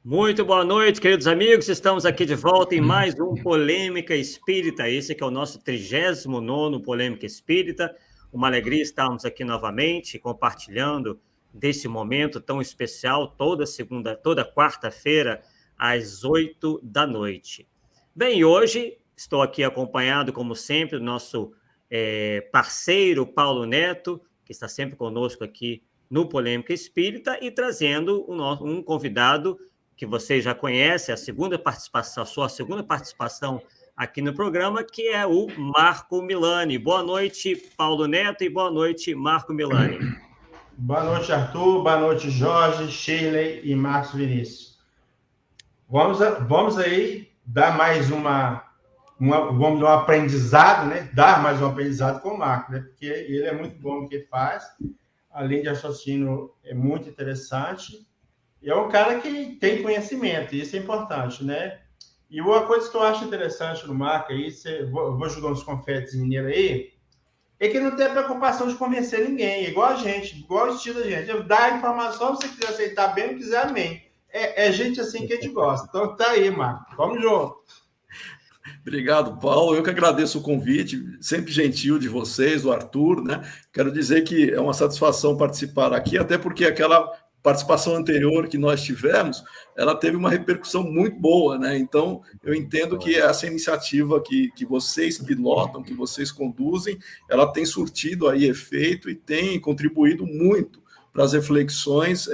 Muito boa noite, queridos amigos. Estamos aqui de volta em mais um Polêmica Espírita. Esse que é o nosso 39º Polêmica Espírita. Uma alegria estarmos aqui novamente compartilhando desse momento tão especial toda quarta-feira às 8 da noite. Bem, hoje estou aqui acompanhado, como sempre, do nosso parceiro Paulo Neto, que está sempre conosco aqui no Polêmica Espírita e trazendo um convidado que vocês já conhecem, a sua segunda participação aqui no programa, que é o Marco Milani. Boa noite, Paulo Neto, e boa noite, Marco Milani. Boa noite, Arthur. Boa noite, Jorge, Shirley e Marcos Vinícius. Vamos aí dar mais um aprendizado, né? Dar mais um aprendizado com o Marco, né? Porque ele é muito bom no que ele faz. Além de raciocínio, é muito interessante. E é um cara que tem conhecimento, e isso é importante, né? E uma coisa que eu acho interessante no Marco, aí, vou jogar uns confetes mineiros aí, é que não tem preocupação de convencer ninguém, igual a gente, igual o estilo da gente. Eu dar a informação, se você quiser aceitar bem, não quiser, amém. É gente assim que a gente gosta. Então tá aí, Marco. Vamos junto. Obrigado, Paulo. Eu que agradeço o convite, sempre gentil de vocês, do Arthur, né? Quero dizer que é uma satisfação participar aqui, até porque aquela participação anterior que nós tivemos, ela teve uma repercussão muito boa, né? Então, eu entendo que essa iniciativa que vocês pilotam, que vocês conduzem, ela tem surtido aí efeito e tem contribuído muito para as reflexões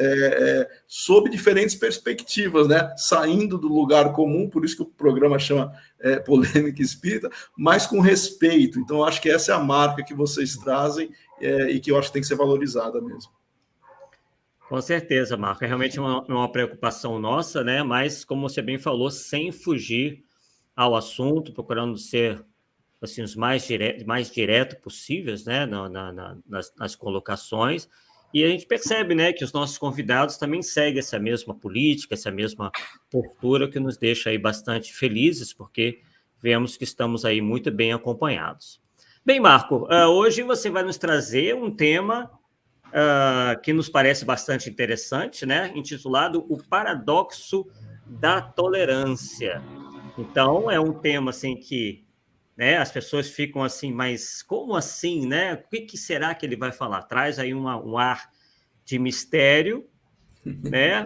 sob diferentes perspectivas, né? Saindo do lugar comum, por isso que o programa chama Polêmica Espírita, mas com respeito. Então, eu acho que essa é a marca que vocês trazem e que eu acho que tem que ser valorizada mesmo. Com certeza, Marco. É realmente uma preocupação nossa, né? Mas, como você bem falou, sem fugir ao assunto, procurando ser assim, os mais direto possíveis, né? Nas colocações. E a gente percebe, né, que os nossos convidados também seguem essa mesma política, essa mesma postura, que nos deixa aí bastante felizes, porque vemos que estamos aí muito bem acompanhados. Bem, Marco, hoje você vai nos trazer um tema que nos parece bastante interessante, né? Intitulado O Paradoxo da Tolerância. Então, é um tema assim que, né, as pessoas ficam assim, mas como assim, né? O que será que ele vai falar? Traz aí um ar de mistério, né?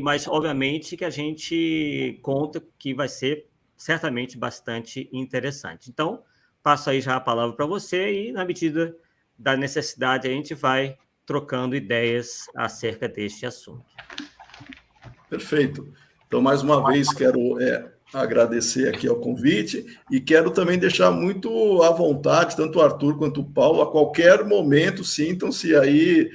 Mas, obviamente, que a gente conta que vai ser certamente bastante interessante. Então, passo aí já a palavra para você e, na medida da necessidade, a gente vai trocando ideias acerca deste assunto. Perfeito. Então, mais uma vez, quero agradecer aqui ao convite e quero também deixar muito à vontade, tanto o Arthur quanto o Paulo, a qualquer momento, sintam-se aí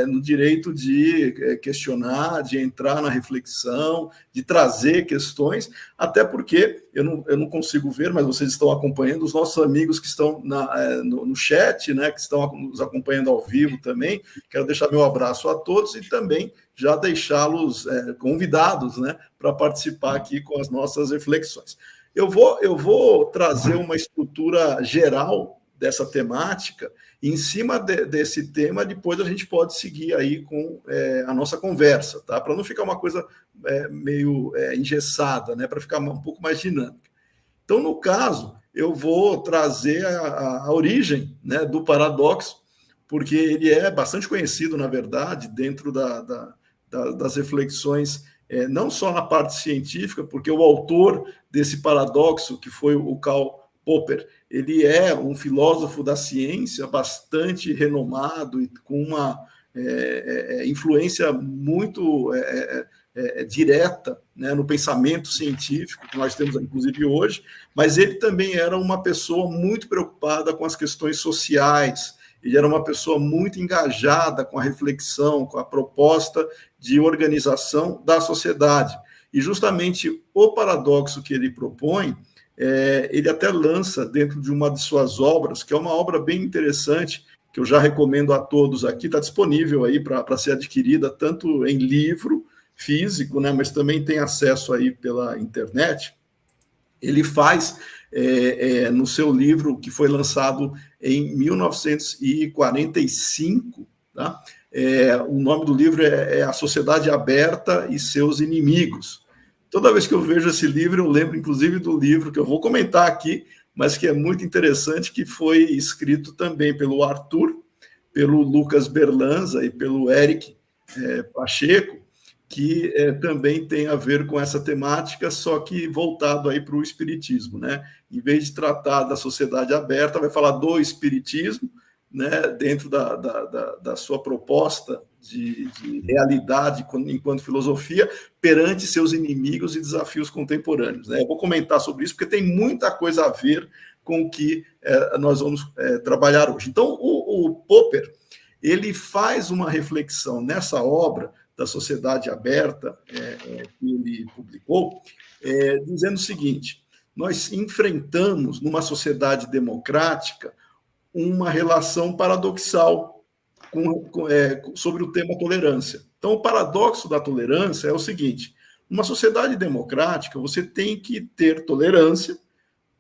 no direito de questionar, de entrar na reflexão, de trazer questões, até porque eu não consigo ver, mas vocês estão acompanhando, os nossos amigos que estão no chat, né, que estão nos acompanhando ao vivo também. Quero deixar meu abraço a todos e também já deixá-los convidados, né, para participar aqui com as nossas reflexões. Eu vou trazer uma estrutura geral dessa temática, e em cima desse tema, depois a gente pode seguir aí com a nossa conversa, tá? Para não ficar uma coisa meio engessada, né? Para ficar um pouco mais dinâmica. Então, no caso, eu vou trazer a origem, né, do paradoxo, porque ele é bastante conhecido, na verdade, dentro das reflexões, não só na parte científica, porque o autor desse paradoxo, que foi o Karl Popper, ele é um filósofo da ciência bastante renomado e com uma influência muito direta, né, no pensamento científico que nós temos, inclusive, hoje, mas ele também era uma pessoa muito preocupada com as questões sociais. Ele era uma pessoa muito engajada com a reflexão, com a proposta de organização da sociedade. E justamente o paradoxo que ele propõe, ele até lança dentro de uma de suas obras, que é uma obra bem interessante, que eu já recomendo a todos aqui, está disponível aí para ser adquirida, tanto em livro físico, né, mas também tem acesso aí pela internet. Ele faz, no seu livro, que foi lançado em 1945, tá? O nome do livro é A Sociedade Aberta e Seus Inimigos. Toda vez que eu vejo esse livro, eu lembro, inclusive, do livro que eu vou comentar aqui, mas que é muito interessante, que foi escrito também pelo Arthur, pelo Lucas Berlanza e pelo Eric Pacheco, que também tem a ver com essa temática, só que voltado aí para o espiritismo, né? Em vez de tratar da sociedade aberta, vai falar do espiritismo, né? Dentro da sua proposta de realidade enquanto filosofia perante seus inimigos e desafios contemporâneos, né? Eu vou comentar sobre isso porque tem muita coisa a ver com o que nós vamos trabalhar hoje. Então, o Popper, ele faz uma reflexão nessa obra da Sociedade Aberta, que ele publicou, dizendo o seguinte: nós enfrentamos, numa sociedade democrática, uma relação paradoxal sobre o tema tolerância. Então, o paradoxo da tolerância é o seguinte: numa sociedade democrática, você tem que ter tolerância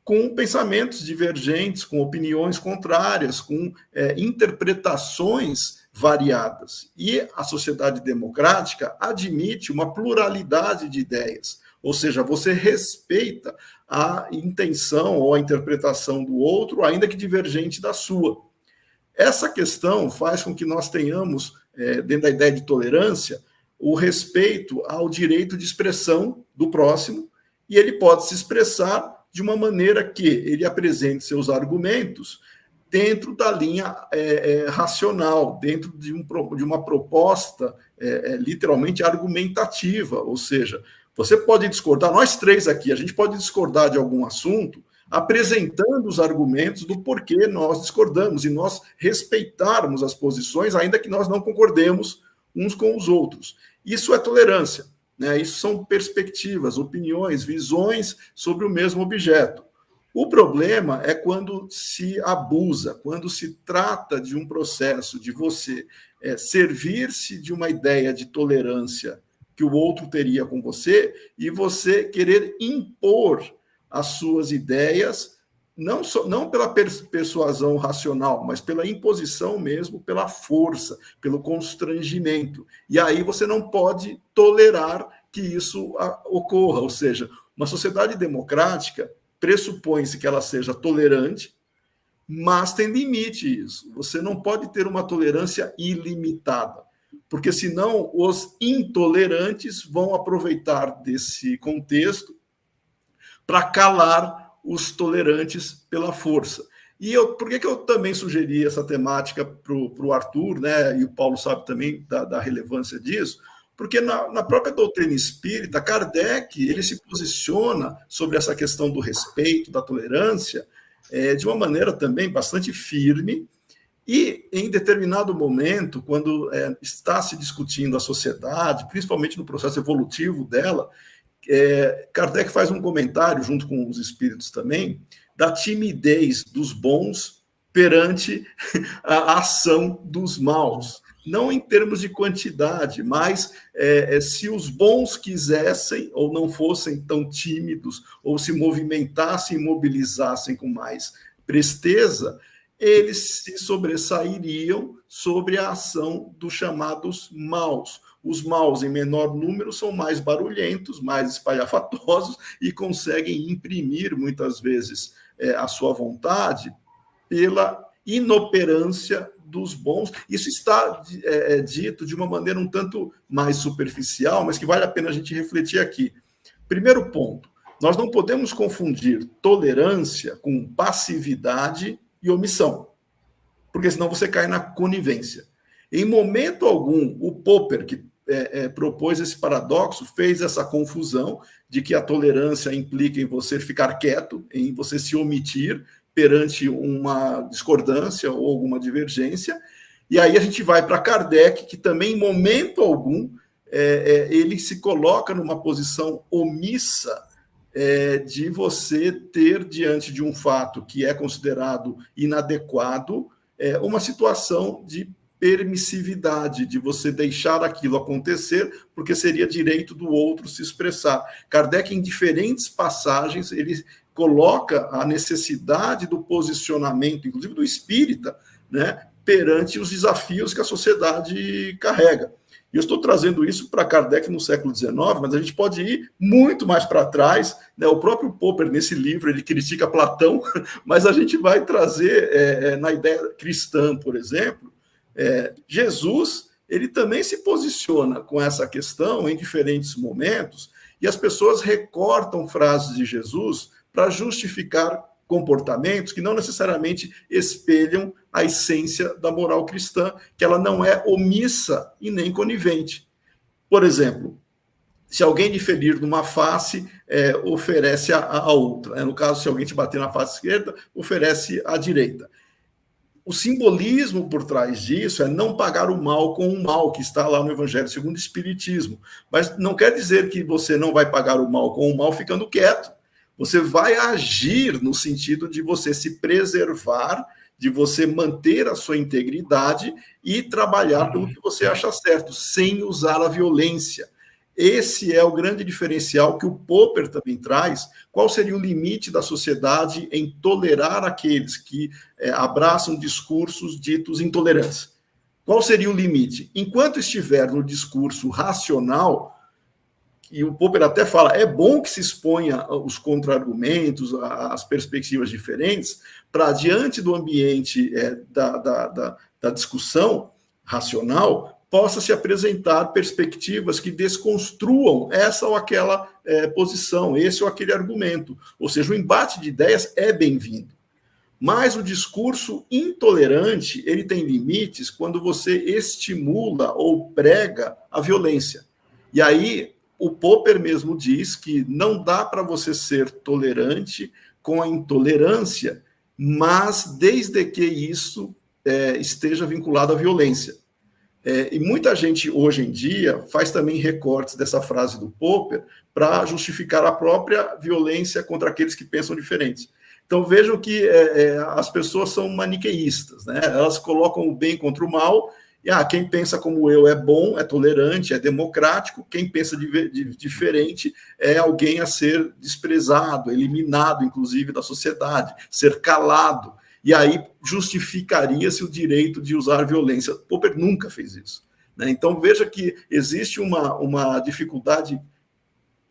com pensamentos divergentes, com opiniões contrárias, com interpretações variadas. E a sociedade democrática admite uma pluralidade de ideias, ou seja, você respeita a intenção ou a interpretação do outro, ainda que divergente da sua. Essa questão faz com que nós tenhamos, dentro da ideia de tolerância, o respeito ao direito de expressão do próximo, e ele pode se expressar de uma maneira que ele apresente seus argumentos dentro da linha racional, dentro de uma proposta literalmente argumentativa, ou seja, você pode discordar, nós três aqui, a gente pode discordar de algum assunto, apresentando os argumentos do porquê nós discordamos, e nós respeitarmos as posições, ainda que nós não concordemos uns com os outros. Isso é tolerância, né? Isso são perspectivas, opiniões, visões sobre o mesmo objeto. O problema é quando se abusa, quando se trata de um processo de você servir-se de uma ideia de tolerância que o outro teria com você e você querer impor as suas ideias, não pela persuasão racional, mas pela imposição mesmo, pela força, pelo constrangimento. E aí você não pode tolerar que isso ocorra. Ou seja, uma sociedade democrática pressupõe-se que ela seja tolerante, mas tem limite isso. Você não pode ter uma tolerância ilimitada, porque senão os intolerantes vão aproveitar desse contexto para calar os tolerantes pela força. E por que eu também sugeri essa temática para o Arthur, né? E o Paulo sabe também da relevância disso, porque na própria doutrina espírita, Kardec ele se posiciona sobre essa questão do respeito, da tolerância, de uma maneira também bastante firme, e em determinado momento, quando está se discutindo a sociedade, principalmente no processo evolutivo dela, Kardec faz um comentário, junto com os espíritos também, da timidez dos bons perante a ação dos maus. Não em termos de quantidade, mas se os bons quisessem, ou não fossem tão tímidos, ou se movimentassem e mobilizassem com mais presteza, eles se sobressairiam sobre a ação dos chamados maus. Os maus, em menor número, são mais barulhentos, mais espalhafatosos e conseguem imprimir, muitas vezes, a sua vontade pela inoperância dos bons. Isso está dito de uma maneira um tanto mais superficial, mas que vale a pena a gente refletir aqui. Primeiro ponto, nós não podemos confundir tolerância com passividade e omissão, porque senão você cai na conivência. Em momento algum, o Popper, que propôs esse paradoxo, fez essa confusão de que a tolerância implica em você ficar quieto, em você se omitir perante uma discordância ou alguma divergência. E aí a gente vai para Kardec, que também, em momento algum, ele se coloca numa posição omissa de você ter, diante de um fato que é considerado inadequado, uma situação de permissividade, de você deixar aquilo acontecer, porque seria direito do outro se expressar. Kardec, em diferentes passagens, ele coloca a necessidade do posicionamento, inclusive do espírita, né, perante os desafios que a sociedade carrega. E eu estou trazendo isso para Kardec no século XIX, mas a gente pode ir muito mais para trás, né? O próprio Popper, nesse livro, ele critica Platão, mas a gente vai trazer, na ideia cristã, por exemplo, Jesus, ele também se posiciona com essa questão em diferentes momentos, e as pessoas recortam frases de Jesus para justificar comportamentos que não necessariamente espelham a essência da moral cristã, que ela não é omissa e nem conivente. Por exemplo, se alguém lhe ferir numa face, oferece a outra. No caso, se alguém te bater na face esquerda, oferece a direita. O simbolismo por trás disso é não pagar o mal com o mal, que está lá no Evangelho segundo o Espiritismo. Mas não quer dizer que você não vai pagar o mal com o mal ficando quieto. Você vai agir no sentido de você se preservar, de você manter a sua integridade e trabalhar pelo que você acha certo, sem usar a violência. Esse é o grande diferencial que o Popper também traz. Qual seria o limite da sociedade em tolerar aqueles que abraçam discursos ditos intolerantes? Qual seria o limite? Enquanto estiver no discurso racional, e o Popper até fala, é bom que se exponha os contra-argumentos, as perspectivas diferentes, para, diante do ambiente da discussão racional, possa se apresentar perspectivas que desconstruam essa ou aquela posição, esse ou aquele argumento. Ou seja, o embate de ideias é bem-vindo. Mas o discurso intolerante, ele tem limites quando você estimula ou prega a violência. E aí, o Popper mesmo diz que não dá para você ser tolerante com a intolerância, mas desde que isso esteja vinculado à violência. E muita gente, hoje em dia, faz também recortes dessa frase do Popper para justificar a própria violência contra aqueles que pensam diferentes. Então, vejam que as pessoas são maniqueístas, né? Elas colocam o bem contra o mal, e quem pensa como eu é bom, é tolerante, é democrático, quem pensa diferente é alguém a ser desprezado, eliminado, inclusive, da sociedade, ser calado. E aí justificaria-se o direito de usar violência. Popper nunca fez isso, né? Então, veja que existe uma dificuldade,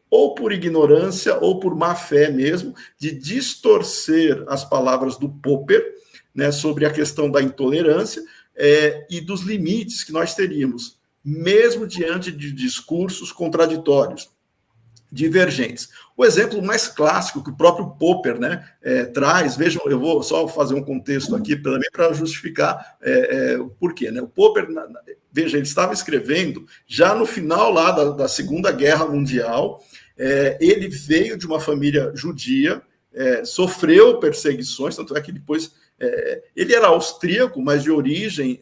ou por ignorância, ou por má fé mesmo, de distorcer as palavras do Popper, né, sobre a questão da intolerância, e dos limites que nós teríamos, mesmo diante de discursos contraditórios, divergentes. O exemplo mais clássico que o próprio Popper, né, traz, vejam, eu vou só fazer um contexto aqui também para justificar o porquê. Né? O Popper, veja, ele estava escrevendo já no final lá da Segunda Guerra Mundial, ele veio de uma família judia, sofreu perseguições, tanto é que depois ele era austríaco, mas de origem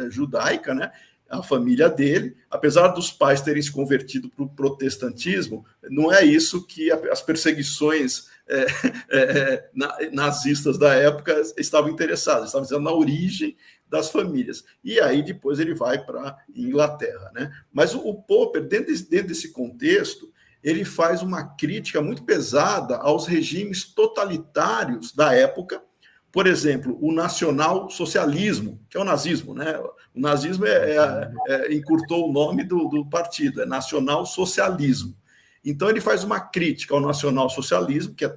judaica, né? A família dele, apesar dos pais terem se convertido para o protestantismo, não é isso que as perseguições nazistas da época estavam interessadas, estavam dizendo na origem das famílias. E aí depois ele vai para a Inglaterra, né? Mas o Popper, dentro desse contexto, ele faz uma crítica muito pesada aos regimes totalitários da época. Por exemplo, o nacional-socialismo, que é o nazismo, né? O nazismo encurtou o nome do partido, é nacional-socialismo. Então, ele faz uma crítica ao nacional-socialismo, que é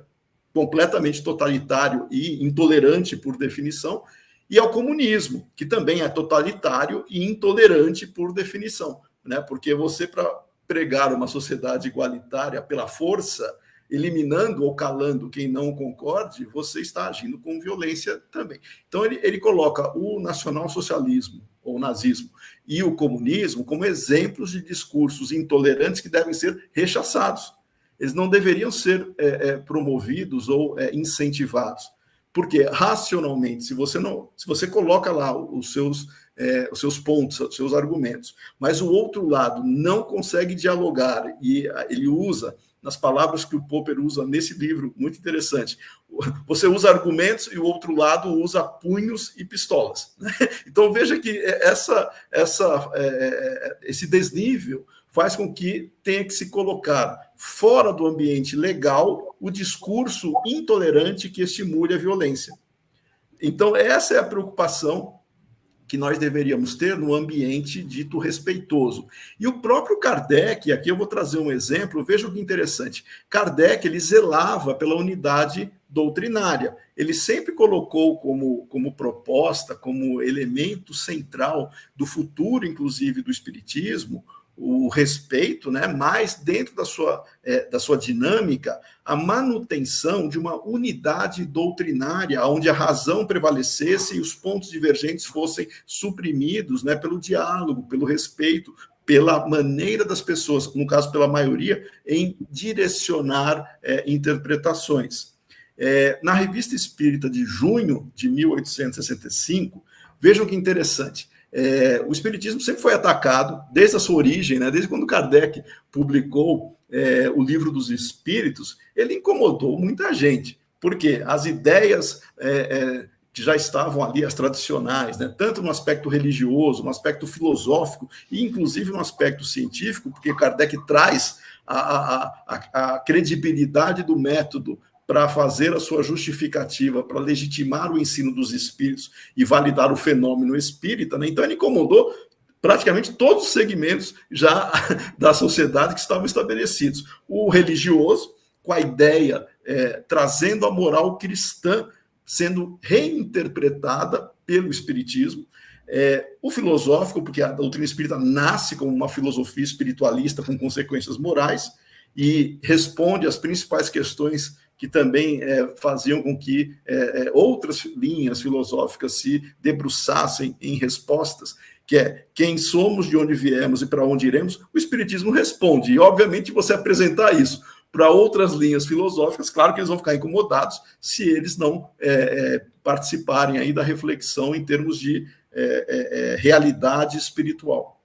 completamente totalitário e intolerante por definição, e ao comunismo, que também é totalitário e intolerante por definição, né? Porque você, para pregar uma sociedade igualitária pela força, eliminando ou calando quem não concorde, você está agindo com violência também. Então, ele coloca o nacionalsocialismo, ou nazismo, e o comunismo como exemplos de discursos intolerantes que devem ser rechaçados. Eles não deveriam ser promovidos ou incentivados. Porque, racionalmente, se você coloca lá os seus pontos, os seus argumentos, mas o outro lado não consegue dialogar, e ele usa, nas palavras que o Popper usa nesse livro, muito interessante, você usa argumentos e o outro lado usa punhos e pistolas. Né? Então, veja que esse desnível faz com que tenha que se colocar fora do ambiente legal o discurso intolerante que estimule a violência. Então, essa é a preocupação que nós deveríamos ter no ambiente dito respeitoso. E o próprio Kardec, aqui eu vou trazer um exemplo, veja que interessante. Kardec, ele zelava pela unidade doutrinária. Ele sempre colocou como proposta, como elemento central do futuro, inclusive, do espiritismo, o respeito, né, mas dentro da sua dinâmica, a manutenção de uma unidade doutrinária, onde a razão prevalecesse e os pontos divergentes fossem suprimidos, né, pelo diálogo, pelo respeito, pela maneira das pessoas, no caso pela maioria, em direcionar interpretações. Na Revista Espírita de junho de 1865, vejam que interessante, o Espiritismo sempre foi atacado, desde a sua origem, né, desde quando Kardec publicou o Livro dos Espíritos, ele incomodou muita gente, porque as ideias que já estavam ali, as tradicionais, né, tanto no aspecto religioso, no aspecto filosófico, e inclusive no aspecto científico, porque Kardec traz a credibilidade do método para fazer a sua justificativa, para legitimar o ensino dos espíritos e validar o fenômeno espírita, né? Então ele incomodou praticamente todos os segmentos já da sociedade que estavam estabelecidos. O religioso, com a ideia, trazendo a moral cristã, sendo reinterpretada pelo espiritismo, o filosófico, porque a doutrina espírita nasce como uma filosofia espiritualista com consequências morais e responde às principais questões que também faziam com que outras linhas filosóficas se debruçassem em respostas, que é quem somos, de onde viemos e para onde iremos. O Espiritismo responde, e obviamente você apresentar isso para outras linhas filosóficas, claro que eles vão ficar incomodados se eles não participarem aí da reflexão em termos de realidade espiritual.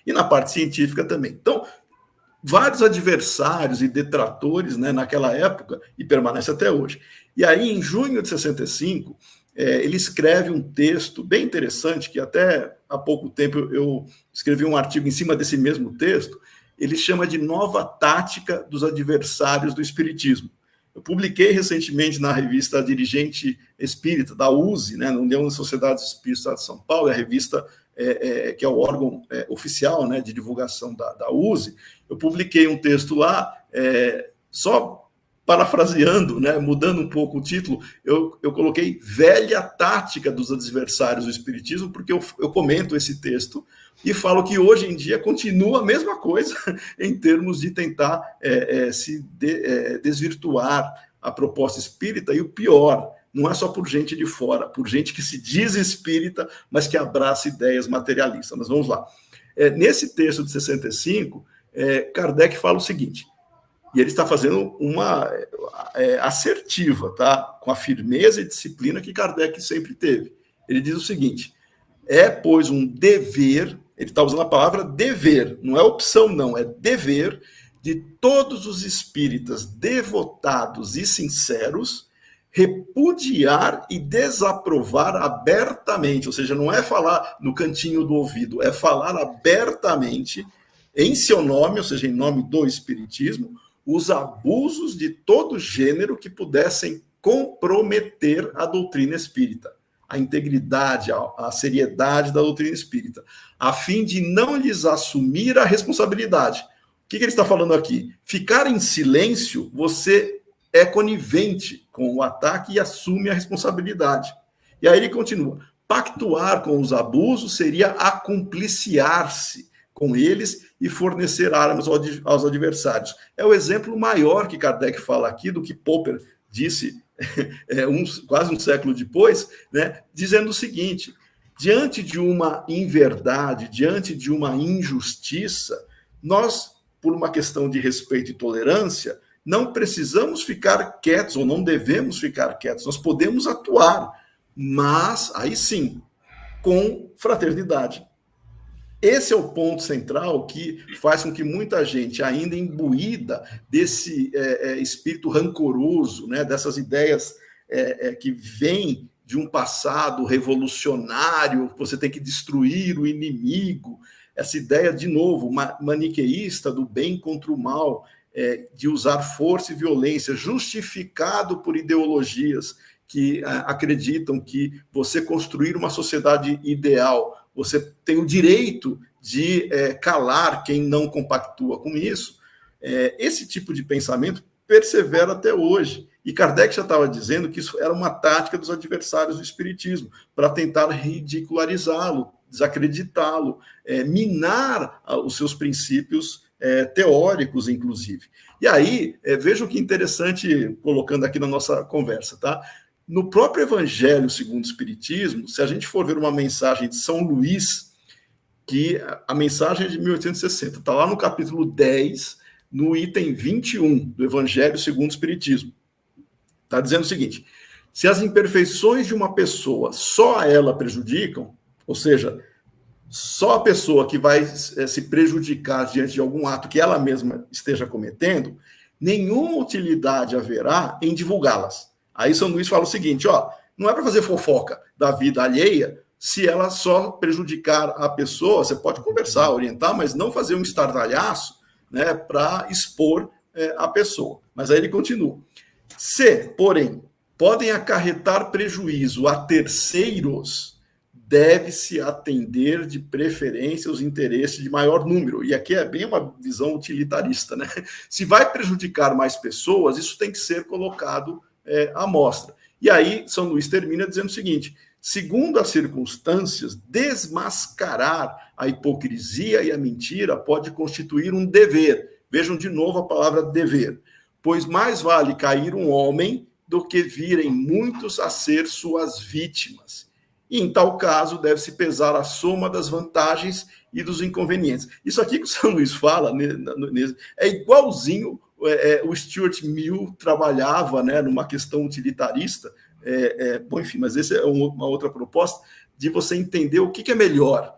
E na parte científica também. Então, vários adversários e detratores, né, naquela época, e permanece até hoje. E aí, em junho de 65, ele escreve um texto bem interessante, que até há pouco tempo eu escrevi um artigo em cima desse mesmo texto, ele chama de Nova Tática dos Adversários do Espiritismo. Eu publiquei recentemente na revista Dirigente Espírita, da USE, né, na União das Sociedades Espíritas de São Paulo, é a revista que é o órgão oficial, né, de divulgação da USE. Eu publiquei um texto lá, só parafraseando, né, mudando um pouco o título, eu coloquei Velha Tática dos Adversários do Espiritismo, porque eu comento esse texto e falo que hoje em dia continua a mesma coisa em termos de tentar desvirtuar a proposta espírita, e o pior, não é só por gente de fora, por gente que se diz espírita, mas que abraça ideias materialistas. Mas vamos lá. Nesse texto de 65, Kardec fala o seguinte, e ele está fazendo uma assertiva, tá? Com a firmeza e disciplina que Kardec sempre teve. Ele diz o seguinte, pois, um dever, ele está usando a palavra dever, não é opção não, é dever de todos os espíritas devotados e sinceros repudiar e desaprovar abertamente, ou seja, não é falar no cantinho do ouvido, é falar abertamente, em seu nome, ou seja, em nome do Espiritismo, os abusos de todo gênero que pudessem comprometer a doutrina espírita, a integridade, a seriedade da doutrina espírita, a fim de não lhes assumir a responsabilidade. O que ele está falando aqui? Ficar em silêncio, você é conivente com o ataque e assume a responsabilidade. E aí ele continua, pactuar com os abusos seria acumpliciar-se com eles e fornecer armas aos adversários. É o exemplo maior que Kardec fala aqui, do que Popper disse quase um século depois, né, dizendo o seguinte, diante de uma inverdade, diante de uma injustiça, nós, por uma questão de respeito e tolerância, não precisamos ficar quietos, ou não devemos ficar quietos, nós podemos atuar, mas, aí sim, com fraternidade. Esse é o ponto central que faz com que muita gente, ainda imbuída desse espírito rancoroso, né, dessas ideias que vêm de um passado revolucionário, você tem que destruir o inimigo, essa ideia, de novo, maniqueísta do bem contra o mal, de usar força e violência, justificado por ideologias que acreditam que você construir uma sociedade ideal, você tem o direito de calar quem não compactua com isso. Esse tipo de pensamento persevera até hoje. E Kardec já estava dizendo que isso era uma tática dos adversários do espiritismo, para tentar ridicularizá-lo, desacreditá-lo, minar os seus princípios teóricos, inclusive. E aí, vejam que interessante, colocando aqui na nossa conversa, tá? No próprio Evangelho segundo o Espiritismo, se a gente for ver uma mensagem de São Luís, que a mensagem é de 1860, está lá no capítulo 10, no item 21 do Evangelho segundo o Espiritismo. Está dizendo o seguinte: se as imperfeições de uma pessoa só a ela prejudicam, ou seja, só a pessoa que vai se prejudicar diante de algum ato que ela mesma esteja cometendo, nenhuma utilidade haverá em divulgá-las. Aí São Luís fala o seguinte, não é para fazer fofoca da vida alheia, se ela só prejudicar a pessoa, você pode conversar, orientar, mas não fazer um estardalhaço, né, para expor a pessoa. Mas aí ele continua. Se, porém, podem acarretar prejuízo a terceiros, deve-se atender de preferência aos interesses de maior número. E aqui é bem uma visão utilitarista, né? Se vai prejudicar mais pessoas, isso tem que ser colocado à mostra. E aí, São Luís termina dizendo o seguinte: segundo as circunstâncias, desmascarar a hipocrisia e a mentira pode constituir um dever. Vejam de novo a palavra dever. Pois mais vale cair um homem do que virem muitos a ser suas vítimas. E, em tal caso, deve-se pesar a soma das vantagens e dos inconvenientes. Isso aqui que o São Luís fala é igualzinho o Stuart Mill trabalhava, né, numa questão utilitarista. Bom, enfim, mas essa é uma outra proposta de você entender o que é melhor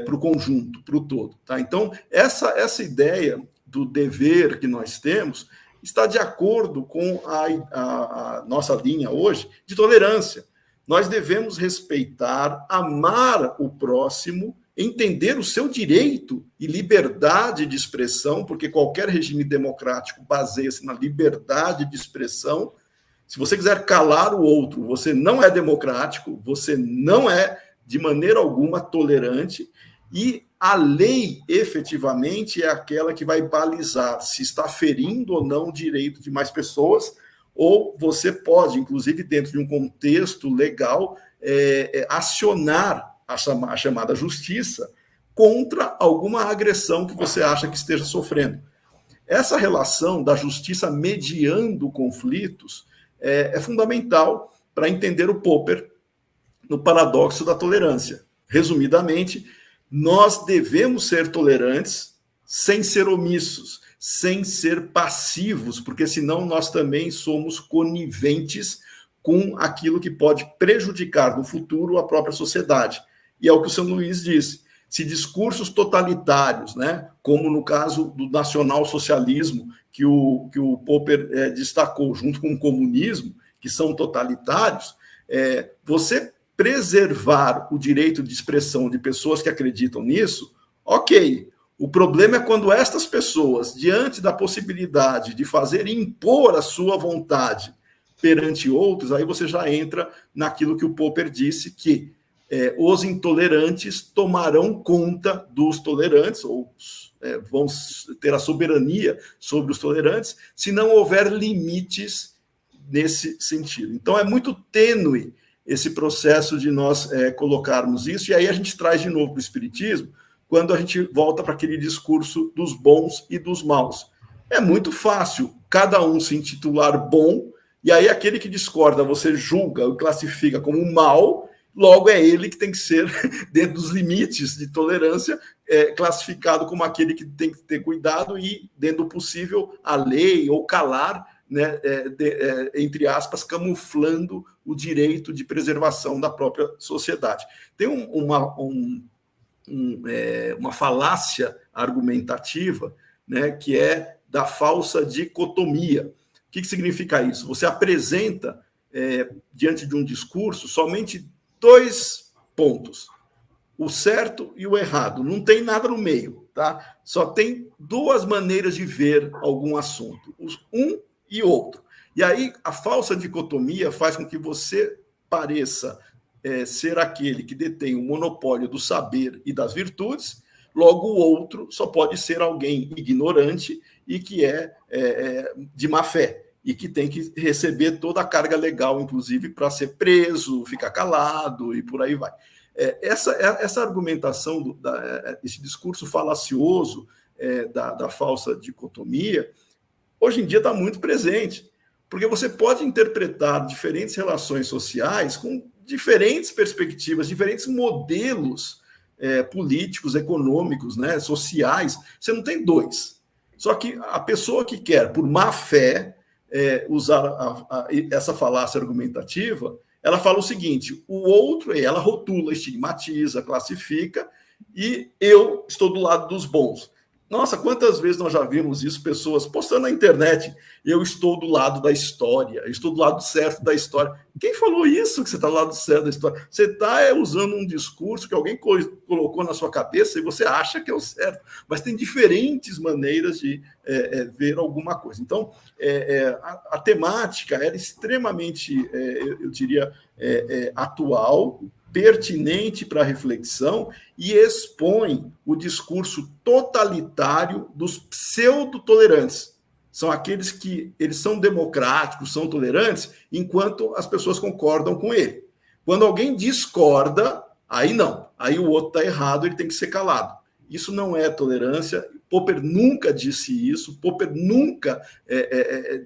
para o conjunto, para o todo. Tá? Então, essa ideia do dever que nós temos está de acordo com a nossa linha hoje de tolerância. Nós devemos respeitar, amar o próximo, entender o seu direito e liberdade de expressão, porque qualquer regime democrático baseia-se na liberdade de expressão. Se você quiser calar o outro, você não é democrático, você não é, de maneira alguma, tolerante, e a lei, efetivamente, é aquela que vai balizar se está ferindo ou não o direito de mais pessoas, ou você pode, inclusive, dentro de um contexto legal, acionar a chamada justiça contra alguma agressão que você acha que esteja sofrendo. Essa relação da justiça mediando conflitos é fundamental para entender o Popper no paradoxo da tolerância. Resumidamente, nós devemos ser tolerantes sem ser omissos, sem ser passivos, porque senão nós também somos coniventes com aquilo que pode prejudicar no futuro a própria sociedade. E é o que o São Luís disse. Se discursos totalitários, né, como no caso do nacionalsocialismo, que o Popper destacou, junto com o comunismo, que são totalitários, você preservar o direito de expressão de pessoas que acreditam nisso, ok. O problema é quando estas pessoas, diante da possibilidade de fazer e impor a sua vontade perante outros, aí você já entra naquilo que o Popper disse, que os intolerantes tomarão conta dos tolerantes, ou vão ter a soberania sobre os tolerantes, se não houver limites nesse sentido. Então, é muito tênue esse processo de nós colocarmos isso, e aí a gente traz de novo para o Espiritismo, quando a gente volta para aquele discurso dos bons e dos maus. É muito fácil cada um se intitular bom, e aí aquele que discorda, você julga e classifica como mal, logo é ele que tem que ser, dentro dos limites de tolerância, classificado como aquele que tem que ter cuidado e, dentro do possível, a lei ou calar, né, entre aspas, camuflando o direito de preservação da própria sociedade. Tem uma falácia argumentativa, né, que é da falsa dicotomia. O que significa isso? Você apresenta, diante de um discurso, somente 2 pontos, o certo e o errado. Não tem nada no meio, tá? Só tem 2 maneiras de ver algum assunto, um e outro. E aí a falsa dicotomia faz com que você pareça ser aquele que detém o monopólio do saber e das virtudes, logo o outro só pode ser alguém ignorante e que é de má fé, e que tem que receber toda a carga legal, inclusive, para ser preso, ficar calado e por aí vai. Essa argumentação, esse discurso falacioso da falsa dicotomia, hoje em dia está muito presente, porque você pode interpretar diferentes relações sociais com diferentes perspectivas, diferentes modelos políticos, econômicos, né, sociais. Você não tem dois. Só que a pessoa que quer, por má fé, usar essa falácia argumentativa, ela fala o seguinte: o outro, ela rotula, estigmatiza, classifica, e eu estou do lado dos bons. Nossa, quantas vezes nós já vimos isso, pessoas postando na internet: eu estou do lado da história, eu estou do lado certo da história. Quem falou isso, que você está do lado certo da história? Você está usando um discurso que alguém colocou na sua cabeça e você acha que é o certo, mas tem diferentes maneiras de ver alguma coisa. Então, a temática era extremamente, eu diria, atual, pertinente para a reflexão, e expõe o discurso totalitário dos pseudo-tolerantes. São aqueles que eles são democráticos, são tolerantes, enquanto as pessoas concordam com ele. Quando alguém discorda, aí não. Aí o outro está errado, ele tem que ser calado. Isso não é tolerância. Popper nunca disse isso. Popper nunca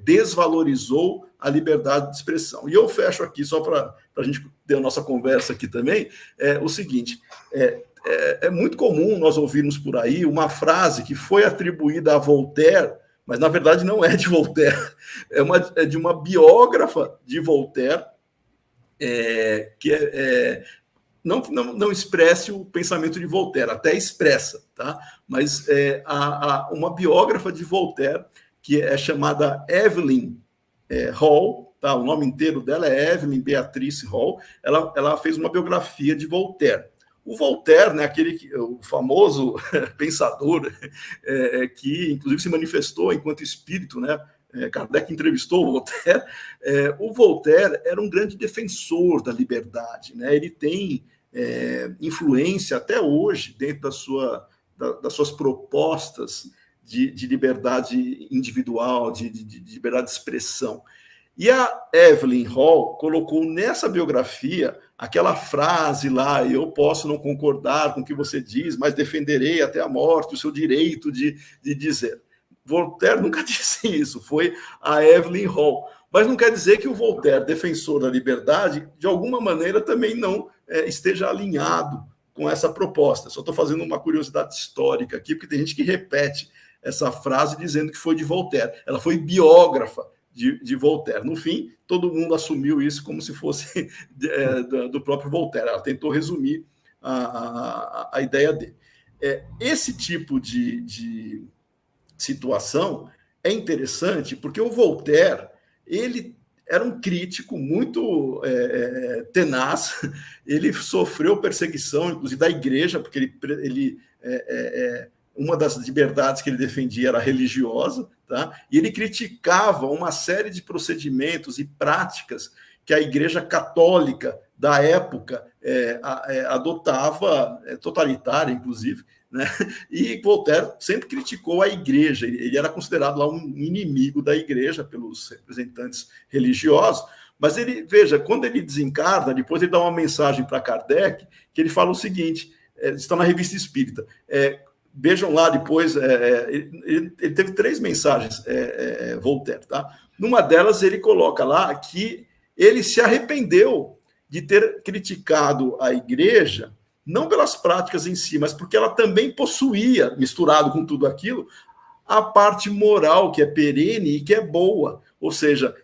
desvalorizou a liberdade de expressão. E eu fecho aqui, só para a gente ter a nossa conversa aqui também, o seguinte: é muito comum nós ouvirmos por aí uma frase que foi atribuída a Voltaire, mas na verdade não é de Voltaire, é de uma biógrafa de Voltaire, que não expresse o pensamento de Voltaire, até expressa, tá? Mas uma biógrafa de Voltaire, que é chamada Evelyn Hall, tá? O nome inteiro dela é Evelyn Beatrice Hall. Ela fez uma biografia de Voltaire. O Voltaire, né, o famoso pensador que, inclusive, se manifestou enquanto espírito, né? Kardec entrevistou o Voltaire. O Voltaire era um grande defensor da liberdade, né? Ele tem influência até hoje dentro das suas propostas de liberdade individual, de liberdade de expressão. E a Evelyn Hall colocou nessa biografia aquela frase lá: eu posso não concordar com o que você diz, mas defenderei até a morte o seu direito de dizer. Voltaire nunca disse isso, foi a Evelyn Hall. Mas não quer dizer que o Voltaire, defensor da liberdade, de alguma maneira também não esteja alinhado com essa proposta. Só estou fazendo uma curiosidade histórica aqui, porque tem gente que repete essa frase dizendo que foi de Voltaire. Ela foi biógrafa de Voltaire. No fim, todo mundo assumiu isso como se fosse do próprio Voltaire. Ela tentou resumir a ideia dele. Esse tipo de situação é interessante porque o Voltaire, ele era um crítico muito tenaz. Ele sofreu perseguição, inclusive da igreja, porque uma das liberdades que ele defendia era religiosa, tá? E ele criticava uma série de procedimentos e práticas que a Igreja Católica da época adotava, totalitária, inclusive, né? E Voltaire sempre criticou a Igreja. Ele era considerado lá um inimigo da Igreja pelos representantes religiosos. Mas ele, veja, quando ele desencarna, depois ele dá uma mensagem para Kardec, que ele fala o seguinte, está na Revista Espírita, vejam lá depois, ele teve 3 mensagens, Voltaire, tá? Numa delas ele coloca lá que ele se arrependeu de ter criticado a Igreja, não pelas práticas em si, mas porque ela também possuía, misturado com tudo aquilo, a parte moral que é perene e que é boa. Ou seja,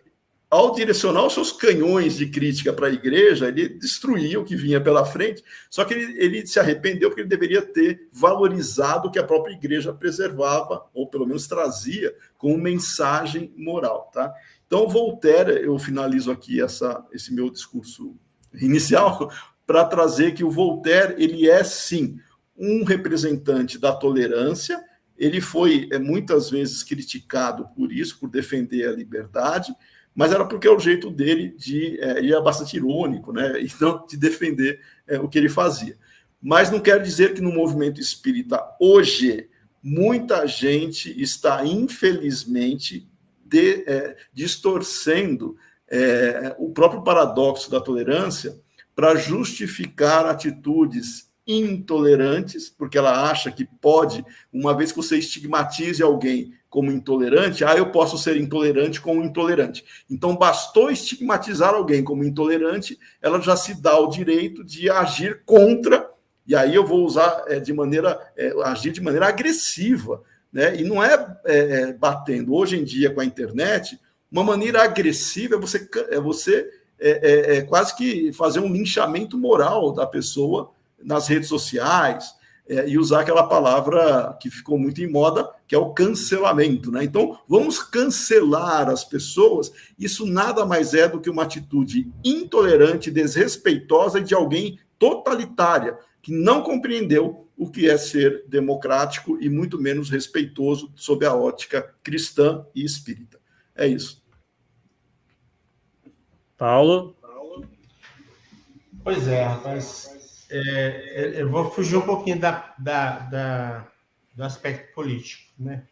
ao direcionar os seus canhões de crítica para a Igreja, ele destruía o que vinha pela frente, só que ele se arrependeu porque ele deveria ter valorizado o que a própria Igreja preservava, ou pelo menos trazia, como mensagem moral. Tá? Então, Voltaire, eu finalizo aqui esse meu discurso inicial, para trazer que o Voltaire, ele é, sim, um representante da tolerância. Ele foi muitas vezes criticado por isso, por defender a liberdade, mas era porque é o jeito dele e é bastante irônico, né? Então, de defender o que ele fazia. Mas não quer dizer que no movimento espírita hoje muita gente está, infelizmente, distorcendo o próprio paradoxo da tolerância para justificar atitudes intolerantes, porque ela acha que pode, uma vez que você estigmatize alguém como intolerante, eu posso ser intolerante com o intolerante. Então, bastou estigmatizar alguém como intolerante, ela já se dá o direito de agir contra, e aí eu vou usar agir de maneira agressiva, né? E não é batendo. Hoje em dia, com a internet, uma maneira agressiva é você quase que fazer um linchamento moral da pessoa nas redes sociais, e usar aquela palavra que ficou muito em moda, que é o cancelamento, né? Então, vamos cancelar as pessoas. Isso nada mais é do que uma atitude intolerante, desrespeitosa e de alguém totalitária, que não compreendeu o que é ser democrático e muito menos respeitoso sob a ótica cristã e espírita. É isso. Paulo? Pois é, rapaz. Eu vou fugir um pouquinho do aspecto político, né?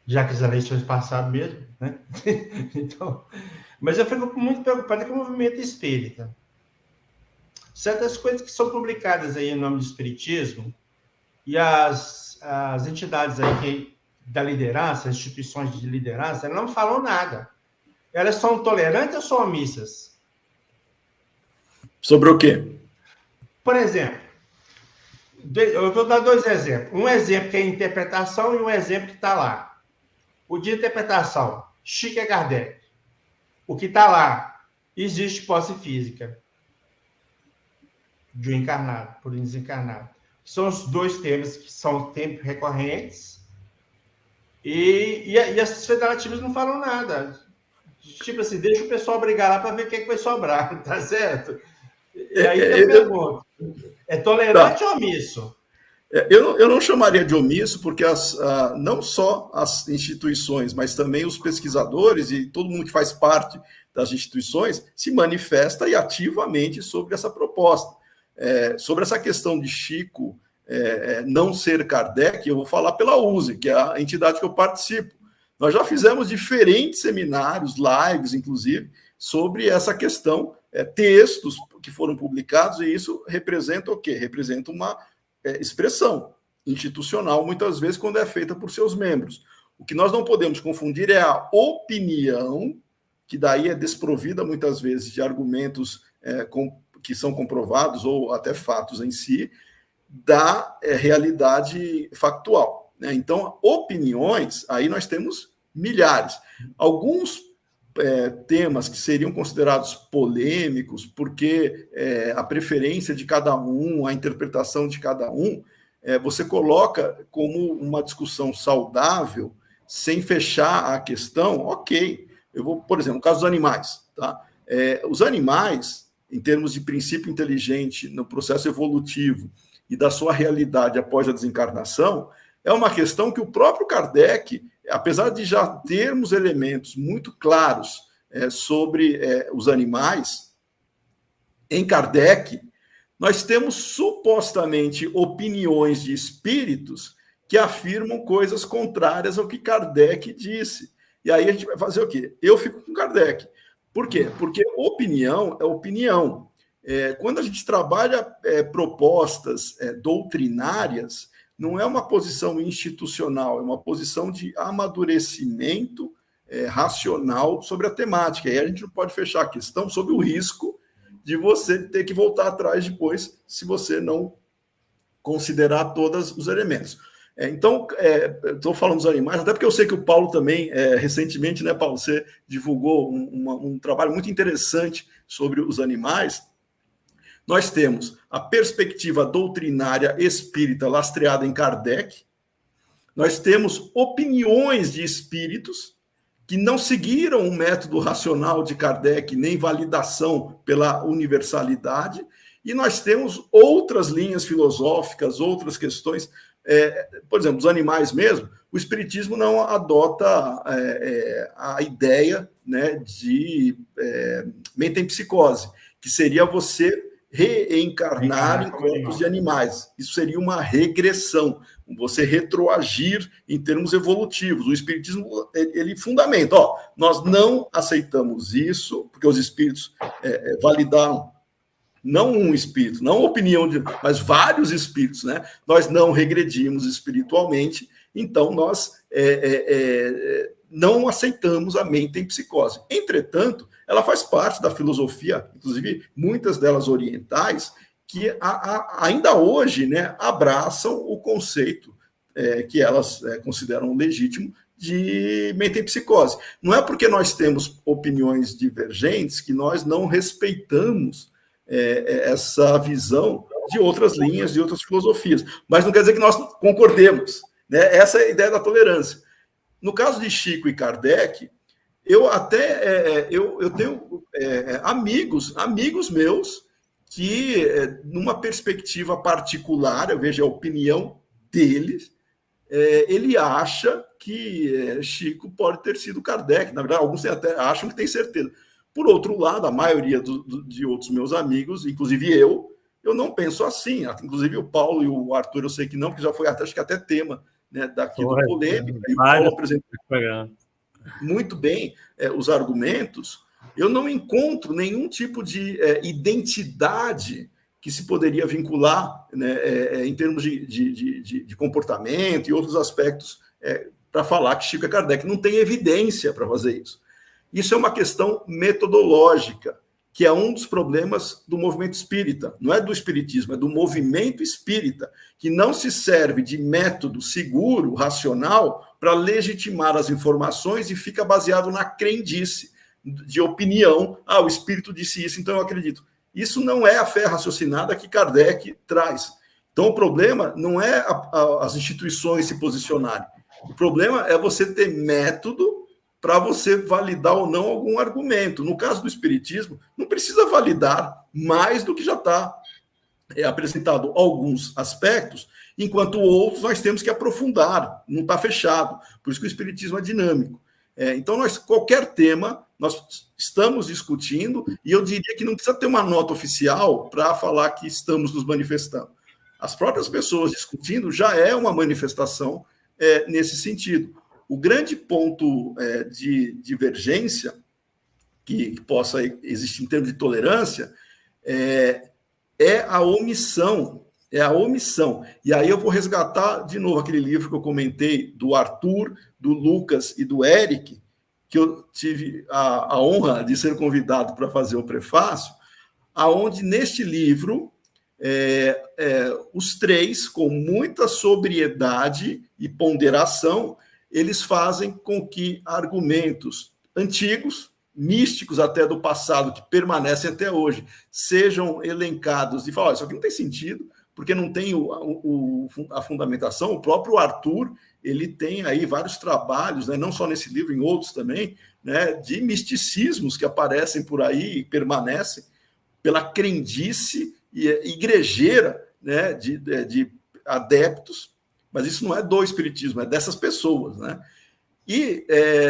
Já que as eleições passaram mesmo, né? Então, mas eu fico muito preocupado com o movimento espírita. Certas coisas que são publicadas aí em nome do espiritismo e as entidades aí da liderança, as instituições de liderança, elas não falam nada. Elas são tolerantes ou são omissas? Sobre o quê? Por exemplo, eu vou dar 2 exemplos. Um exemplo que é interpretação e um exemplo que está lá. O de interpretação, Chico Kardec. O que está lá, existe posse física de um encarnado por um desencarnado. São os 2 temas que são tempos recorrentes e as federativas não falam nada. Tipo assim, deixa o pessoal brigar lá para ver quem vai sobrar, tá certo? E aí eu pergunto, é tolerante ou omisso? Eu não chamaria de omisso, porque não só as instituições, mas também os pesquisadores e todo mundo que faz parte das instituições se manifesta e ativamente sobre essa proposta. Sobre essa questão de Chico não ser Kardec, eu vou falar pela USE, que é a entidade que eu participo. Nós já fizemos diferentes seminários, lives, inclusive, sobre essa questão, textos que foram publicados, e isso representa o quê? Representa uma expressão institucional, muitas vezes, quando é feita por seus membros. O que nós não podemos confundir é a opinião, que daí é desprovida, muitas vezes, de argumentos que são comprovados, ou até fatos em si, da realidade factual, né? Então, opiniões, aí nós temos milhares. Alguns temas que seriam considerados polêmicos, porque a preferência de cada um, a interpretação de cada um, você coloca como uma discussão saudável, sem fechar a questão, ok. Eu vou, por exemplo, no caso dos animais, tá? Os animais, em termos de princípio inteligente no processo evolutivo e da sua realidade após a desencarnação, é uma questão que o próprio Kardec, apesar de já termos elementos muito claros sobre os animais, em Kardec, nós temos supostamente opiniões de espíritos que afirmam coisas contrárias ao que Kardec disse. E aí a gente vai fazer o quê? Eu fico com Kardec. Por quê? Porque opinião é opinião. Quando a gente trabalha propostas doutrinárias, não é uma posição institucional, é uma posição de amadurecimento racional sobre a temática. E aí a gente não pode fechar a questão sob o risco de você ter que voltar atrás depois, se você não considerar todos os elementos. Então, estou falando dos animais, até porque eu sei que o Paulo também, recentemente, né, Paulo, você divulgou um trabalho muito interessante sobre os animais. Nós temos a perspectiva doutrinária espírita lastreada em Kardec, nós temos opiniões de espíritos que não seguiram o método racional de Kardec, nem validação pela universalidade, e nós temos outras linhas filosóficas, outras questões. Por exemplo, os animais mesmo, o espiritismo não adota a ideia, né, de metempsicose, que seria você reencarnar em corpos de animais. Isso seria uma regressão, você retroagir em termos evolutivos. O espiritismo, ele fundamenta, nós não aceitamos isso, porque os espíritos validaram, não um espírito, não opinião, mas vários espíritos, né? Nós não regredimos espiritualmente, então nós não aceitamos a metempsicose. Entretanto, ela faz parte da filosofia, inclusive muitas delas orientais, que ainda hoje, né, abraçam o conceito que elas consideram legítimo de metempsicose. Não é porque nós temos opiniões divergentes que nós não respeitamos essa visão de outras linhas, de outras filosofias. Mas não quer dizer que nós concordemos, né? Essa é a ideia da tolerância. No caso de Chico e Kardec, eu tenho amigos meus que, numa perspectiva particular, eu vejo a opinião deles, ele acha que Chico pode ter sido Kardec. Na verdade, alguns até acham que tem certeza. Por outro lado, a maioria de outros meus amigos, inclusive eu não penso assim. Inclusive o Paulo e o Arthur, eu sei que não, porque já foi acho que até tema, né, daqui do Polêmica. E o Paulo apresentou muito bem os argumentos. Eu não encontro nenhum tipo de identidade que se poderia vincular, né, em termos de comportamento e outros aspectos para falar que Chico é Kardec. Não tem evidência para fazer isso. Isso é uma questão metodológica, que é um dos problemas do movimento espírita. Não é do espiritismo, é do movimento espírita, que não se serve de método seguro, racional, para legitimar as informações e fica baseado na crendice, de opinião. O espírito disse isso, então eu acredito. Isso não é a fé raciocinada que Kardec traz. Então o problema não é as instituições se posicionarem. O problema é você ter método para você validar ou não algum argumento. No caso do espiritismo, não precisa validar mais do que já está apresentado alguns aspectos, enquanto outros nós temos que aprofundar, não está fechado. Por isso que o espiritismo é dinâmico. Então, qualquer tema, nós estamos discutindo, e eu diria que não precisa ter uma nota oficial para falar que estamos nos manifestando. As próprias pessoas discutindo já é uma manifestação nesse sentido. O grande ponto de divergência que possa existir em termos de tolerância é a omissão. É a omissão. E aí eu vou resgatar de novo aquele livro que eu comentei do Arthur, do Lucas e do Eric, que eu tive a honra de ser convidado para fazer o prefácio, aonde neste livro os três, com muita sobriedade e ponderação, eles fazem com que argumentos antigos, místicos até do passado, que permanecem até hoje, sejam elencados e falar, isso aqui não tem sentido, porque não tem a fundamentação. O próprio Arthur, ele tem aí vários trabalhos, né, não só nesse livro, em outros também, né, de misticismos que aparecem por aí e permanecem pela crendice igrejeira, né, de adeptos. Mas isso não é do espiritismo, é dessas pessoas, né? E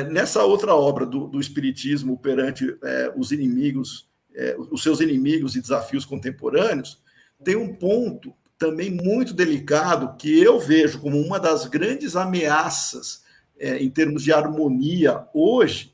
nessa outra obra do espiritismo perante os inimigos, os seus inimigos e desafios contemporâneos, tem um ponto também muito delicado que eu vejo como uma das grandes ameaças em termos de harmonia hoje,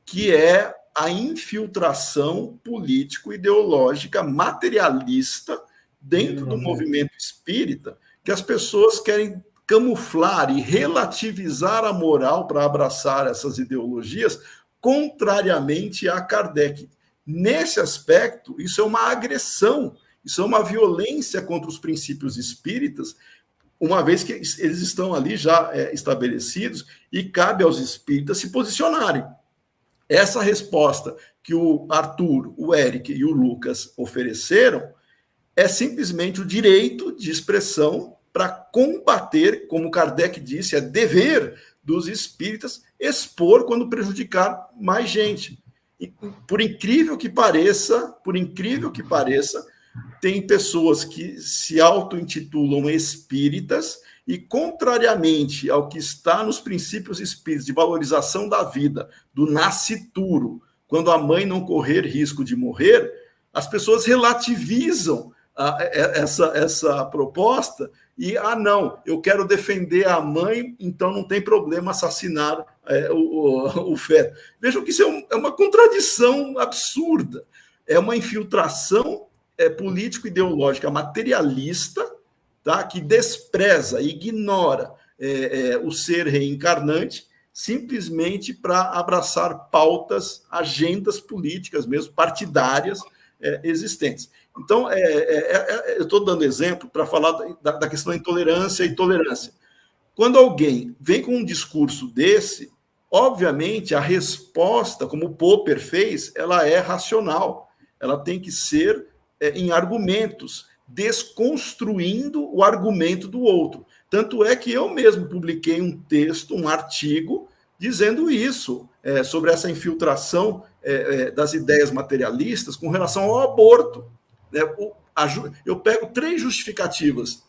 que é a infiltração político-ideológica materialista dentro do movimento espírita, que as pessoas querem camuflar e relativizar a moral para abraçar essas ideologias, contrariamente a Kardec. Nesse aspecto, isso é uma agressão, isso é uma violência contra os princípios espíritas, uma vez que eles estão ali já estabelecidos e cabe aos espíritas se posicionarem. Essa resposta que o Arthur, o Eric e o Lucas ofereceram é simplesmente o direito de expressão para combater, como Kardec disse, é dever dos espíritas expor quando prejudicar mais gente. E, por incrível que pareça, tem pessoas que se auto-intitulam espíritas E, contrariamente ao que está nos princípios espíritas de valorização da vida, do nascituro, quando a mãe não correr risco de morrer, as pessoas relativizam essa proposta e, não, eu quero defender a mãe, então não tem problema assassinar o feto. Vejam que isso é uma contradição absurda. É uma infiltração político-ideológica materialista, tá, que despreza, ignora o ser reencarnante, simplesmente para abraçar pautas, agendas políticas mesmo, partidárias existentes. Então, eu estou dando exemplo para falar da questão da intolerância e tolerância. Quando alguém vem com um discurso desse, obviamente a resposta, como o Popper fez, ela é racional. Ela tem que ser em argumentos, desconstruindo o argumento do outro. Tanto é que eu mesmo publiquei um texto, um artigo, dizendo isso, sobre essa infiltração das ideias materialistas com relação ao aborto. Eu pego 3 justificativas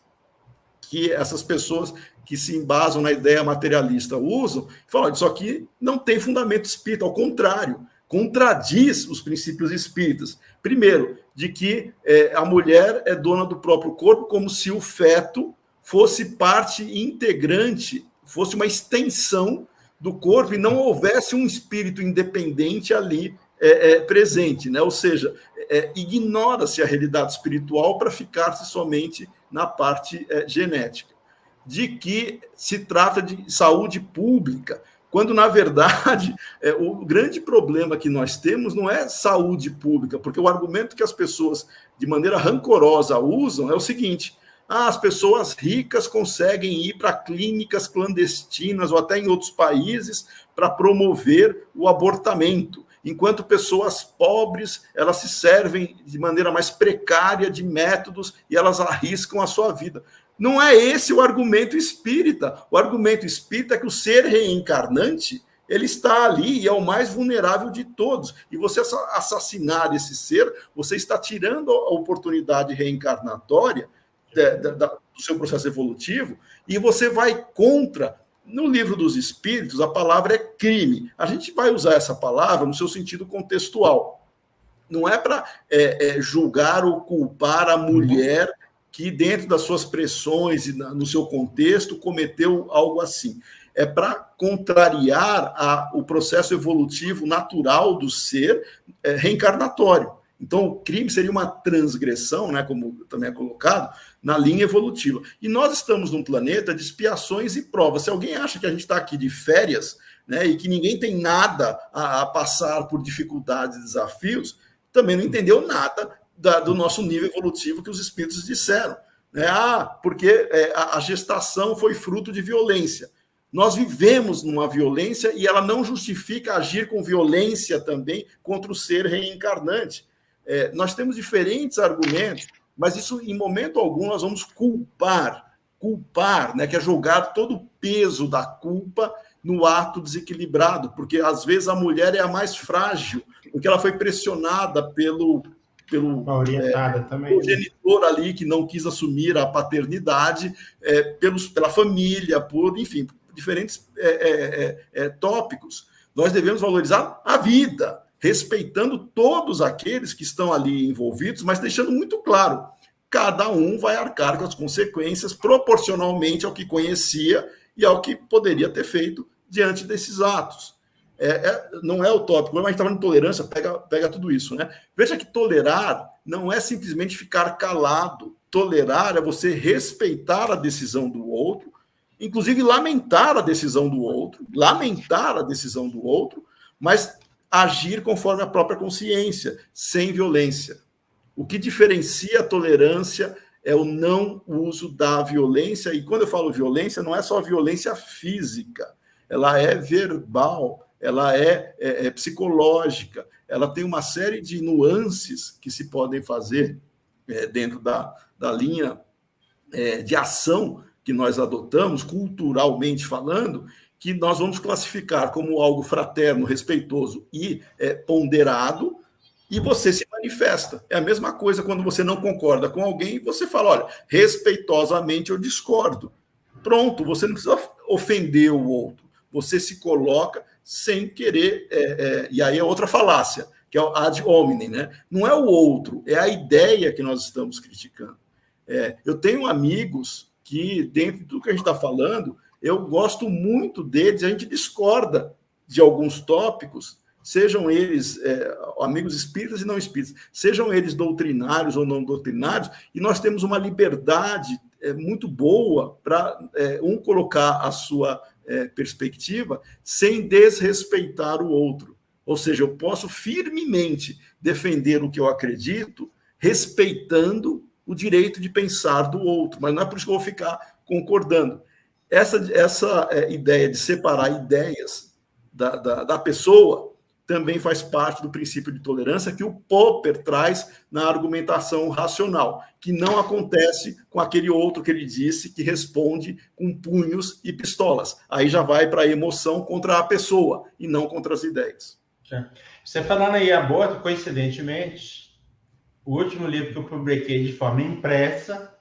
que essas pessoas que se embasam na ideia materialista usam, e falam, isso aqui não tem fundamento espírita, ao contrário, contradiz os princípios espíritas. Primeiro, de que a mulher é dona do próprio corpo, como se o feto fosse parte integrante, fosse uma extensão do corpo e não houvesse um espírito independente ali presente, né? Ou seja, ignora-se a realidade espiritual para ficar-se somente na parte genética. De que se trata de saúde pública, quando, na verdade, o grande problema que nós temos não é saúde pública, porque o argumento que as pessoas, de maneira rancorosa, usam é o seguinte: as pessoas ricas conseguem ir para clínicas clandestinas ou até em outros países para promover o abortamento, enquanto pessoas pobres, elas se servem de maneira mais precária de métodos e elas arriscam a sua vida. Não é esse o argumento espírita. O argumento espírita é que o ser reencarnante, ele está ali e é o mais vulnerável de todos. E você assassinar esse ser, você está tirando a oportunidade reencarnatória do seu processo evolutivo, e você vai contra. No Livro dos Espíritos, a palavra é crime. A gente vai usar essa palavra no seu sentido contextual. Não é para julgar ou culpar a mulher que, dentro das suas pressões e no seu contexto, cometeu algo assim. É para contrariar o processo evolutivo natural do ser reencarnatório. Então, o crime seria uma transgressão, né, como também é colocado, na linha evolutiva. E nós estamos num planeta de expiações e provas. Se alguém acha que a gente está aqui de férias, né, e que ninguém tem nada a passar por dificuldades e desafios, também não entendeu nada do nosso nível evolutivo que os espíritos disseram. Né? Porque a gestação foi fruto de violência. Nós vivemos numa violência e ela não justifica agir com violência também contra o ser reencarnante. Nós temos diferentes argumentos, mas isso, em momento algum, nós vamos culpar, né, que é jogar todo o peso da culpa no ato desequilibrado, porque às vezes a mulher é a mais frágil, porque ela foi pressionada pelo genitor ali que não quis assumir a paternidade, pela família, enfim, diferentes tópicos. Nós devemos valorizar a vida, respeitando todos aqueles que estão ali envolvidos, mas deixando muito claro, cada um vai arcar com as consequências proporcionalmente ao que conhecia e ao que poderia ter feito diante desses atos. Não é utópico, mas a gente está falando de tolerância, pega tudo isso, né? Veja que tolerar não é simplesmente ficar calado. Tolerar é você respeitar a decisão do outro, inclusive lamentar a decisão do outro, mas agir conforme a própria consciência, sem violência. O que diferencia a tolerância é o não uso da violência, e quando eu falo violência, não é só violência física, ela é verbal, ela é psicológica, ela tem uma série de nuances que se podem fazer dentro da linha de ação que nós adotamos, culturalmente falando, que nós vamos classificar como algo fraterno, respeitoso e ponderado, e você se manifesta. É a mesma coisa quando você não concorda com alguém e você fala, olha, respeitosamente eu discordo. Pronto, você não precisa ofender o outro. Você se coloca sem querer, e aí é outra falácia, que é o ad hominem, né? Não é o outro, é a ideia que nós estamos criticando. Eu tenho amigos que, dentro do que a gente está falando, eu gosto muito deles, a gente discorda de alguns tópicos, sejam eles amigos espíritas e não espíritas, sejam eles doutrinários ou não doutrinários, e nós temos uma liberdade muito boa para colocar a sua perspectiva sem desrespeitar o outro. Ou seja, eu posso firmemente defender o que eu acredito, respeitando o direito de pensar do outro, mas não é por isso que eu vou ficar concordando. Essa ideia de separar ideias da pessoa também faz parte do princípio de tolerância que o Popper traz na argumentação racional, que não acontece com aquele outro que ele disse que responde com punhos e pistolas. Aí já vai para a emoção contra a pessoa e não contra as ideias. Você falando aí aborto, coincidentemente, o último livro que eu publiquei de forma impressa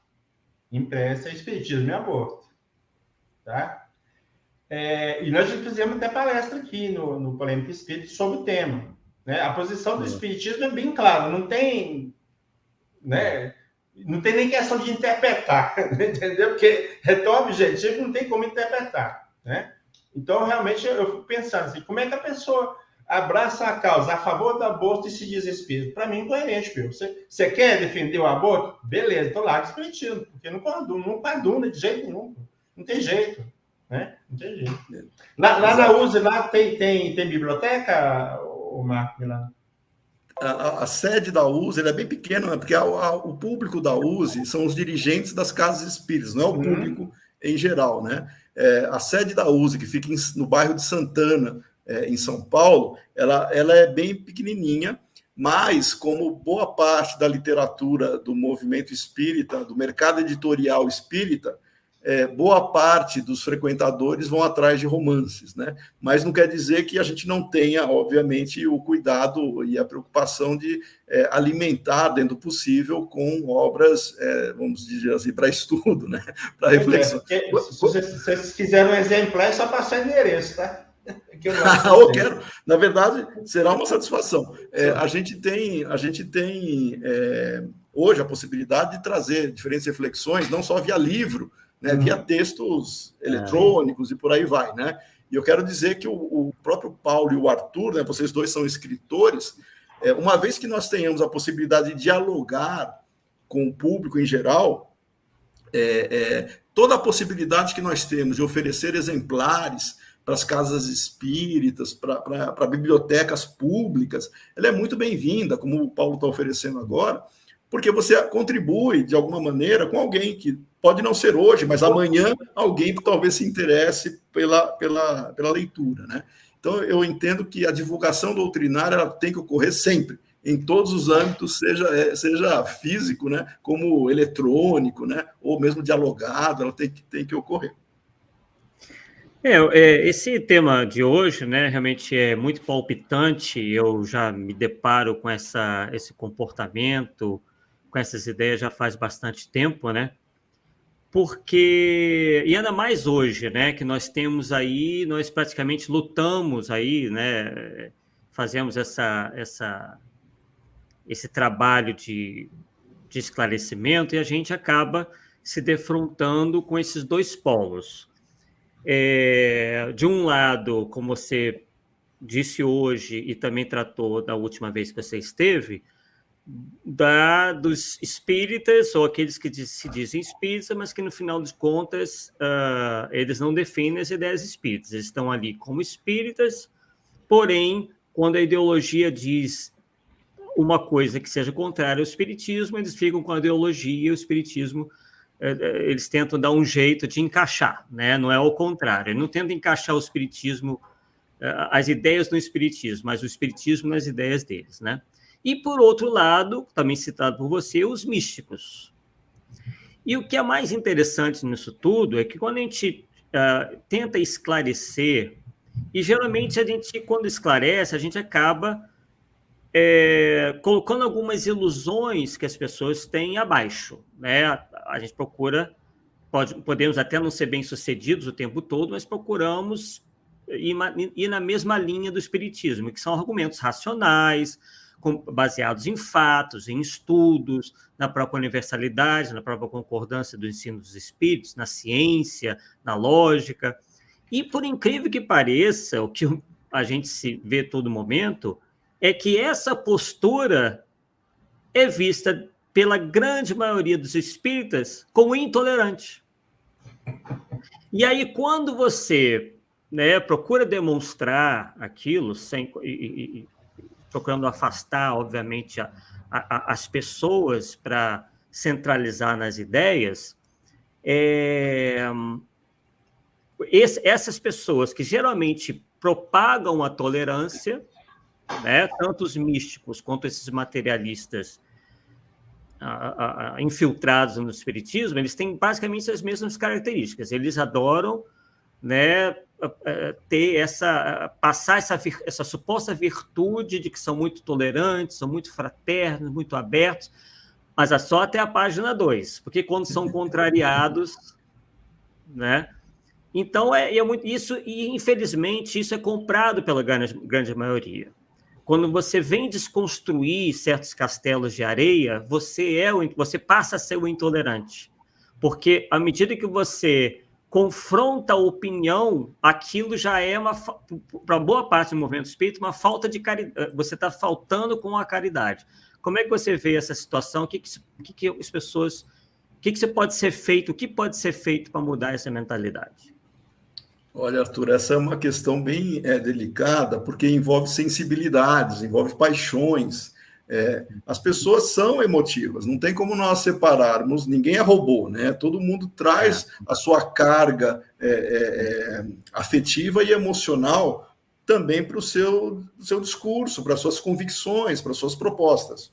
é Espiritismo e Aborto. Tá? E nós já fizemos até palestra aqui no Polêmica Espírita sobre o tema. Né? A posição do Espiritismo é bem clara, não tem, né? Não tem nem questão de interpretar, entendeu? Porque é tão objetivo que não tem como interpretar. Né? Então, realmente, eu fico pensando assim, como é que a pessoa abraça a causa a favor do aborto e se diz espírito? Para mim, incoerente, viu? Você quer defender o aborto? Beleza, então larga o espiritismo, porque não coaduna de jeito nenhum. Não tem jeito. Né? Não tem jeito. Lá na USE, lá tem biblioteca, o Marco Milano? A sede da USE é bem pequena, né? Porque o público da USE são os dirigentes das casas espíritas, não é o público em geral. Né? A sede da USE, que fica no bairro de Santana, em São Paulo, ela é bem pequenininha, mas como boa parte da literatura do movimento espírita, do mercado editorial espírita, boa parte dos frequentadores vão atrás de romances, né? Mas não quer dizer que a gente não tenha, obviamente, o cuidado e a preocupação de alimentar, dentro do possível, com obras, vamos dizer assim, para estudo, né? Para reflexão. Se vocês quiserem um exemplar, é só passar endereço, tá? Eu quero. Na verdade, será uma satisfação. A gente tem hoje a possibilidade de trazer diferentes reflexões, não só via livro, né, via textos eletrônicos e por aí vai, né? E eu quero dizer que o próprio Paulo e o Arthur, né, vocês dois são escritores, uma vez que nós tenhamos a possibilidade de dialogar com o público em geral, toda a possibilidade que nós temos de oferecer exemplares para as casas espíritas, para bibliotecas públicas, ela é muito bem-vinda, como o Paulo está oferecendo agora, porque você contribui, de alguma maneira, com alguém que pode não ser hoje, mas amanhã alguém que talvez se interesse pela leitura. Né? Então, eu entendo que a divulgação doutrinária ela tem que ocorrer sempre, em todos os âmbitos, seja físico, né, como eletrônico, né, ou mesmo dialogado, ela tem que ocorrer. Esse tema de hoje, né, realmente é muito palpitante. Eu já me deparo com esse comportamento, com essas ideias já faz bastante tempo, né? Porque, e ainda mais hoje, né, que nós temos aí, nós praticamente lutamos aí, né, fazemos esse trabalho de esclarecimento e a gente acaba se defrontando com esses dois polos. De um lado, como você disse hoje e também tratou da última vez que você esteve, dos espíritas, ou aqueles que se dizem espíritas, mas que no final de contas eles não defendem as ideias espíritas, eles estão ali como espíritas, porém, quando a ideologia diz uma coisa que seja contrária ao espiritismo, eles ficam com a ideologia e o espiritismo eles tentam dar um jeito de encaixar, né? Não é o contrário, eles não tentam encaixar o espiritismo, as ideias no espiritismo, mas o espiritismo nas ideias deles, né? E, por outro lado, também citado por você, os místicos. E o que é mais interessante nisso tudo é que quando a gente tenta esclarecer, e geralmente a gente, quando esclarece, a gente acaba colocando algumas ilusões que as pessoas têm abaixo, né? A gente procura podemos até não ser bem-sucedidos o tempo todo, mas procuramos ir na mesma linha do espiritismo, que são argumentos racionais, baseados em fatos, em estudos, na própria universalidade, na própria concordância do ensino dos espíritos, na ciência, na lógica. E, por incrível que pareça, o que a gente se vê a todo momento é que essa postura é vista pela grande maioria dos espíritas como intolerante. E aí, quando você, né, procura demonstrar aquilo, procurando afastar, obviamente, as pessoas para centralizar nas ideias, essas pessoas que geralmente propagam a tolerância, né, tanto os místicos quanto esses materialistas infiltrados no espiritismo, eles têm basicamente as mesmas características. Eles adoram, né, passar essa suposta virtude de que são muito tolerantes, são muito fraternos, muito abertos, mas é só até a página 2, porque quando são contrariados, né? Então, isso, e infelizmente isso é comprado pela grande maioria. Quando você vem desconstruir certos castelos de areia, você passa a ser o intolerante. Porque, à medida que você confronta a opinião, aquilo já é, para boa parte do movimento espírita, uma falta de caridade. Você está faltando com a caridade. Como é que você vê essa situação? O que as pessoas... O que pode ser feito? O que pode ser feito para mudar essa mentalidade? Olha, Arthur, essa é uma questão bem delicada, porque envolve sensibilidades, envolve paixões. As pessoas são emotivas, não tem como nós separarmos, ninguém é robô, né? Todo mundo traz a sua carga afetiva e emocional também para o seu discurso, para suas convicções, para suas propostas.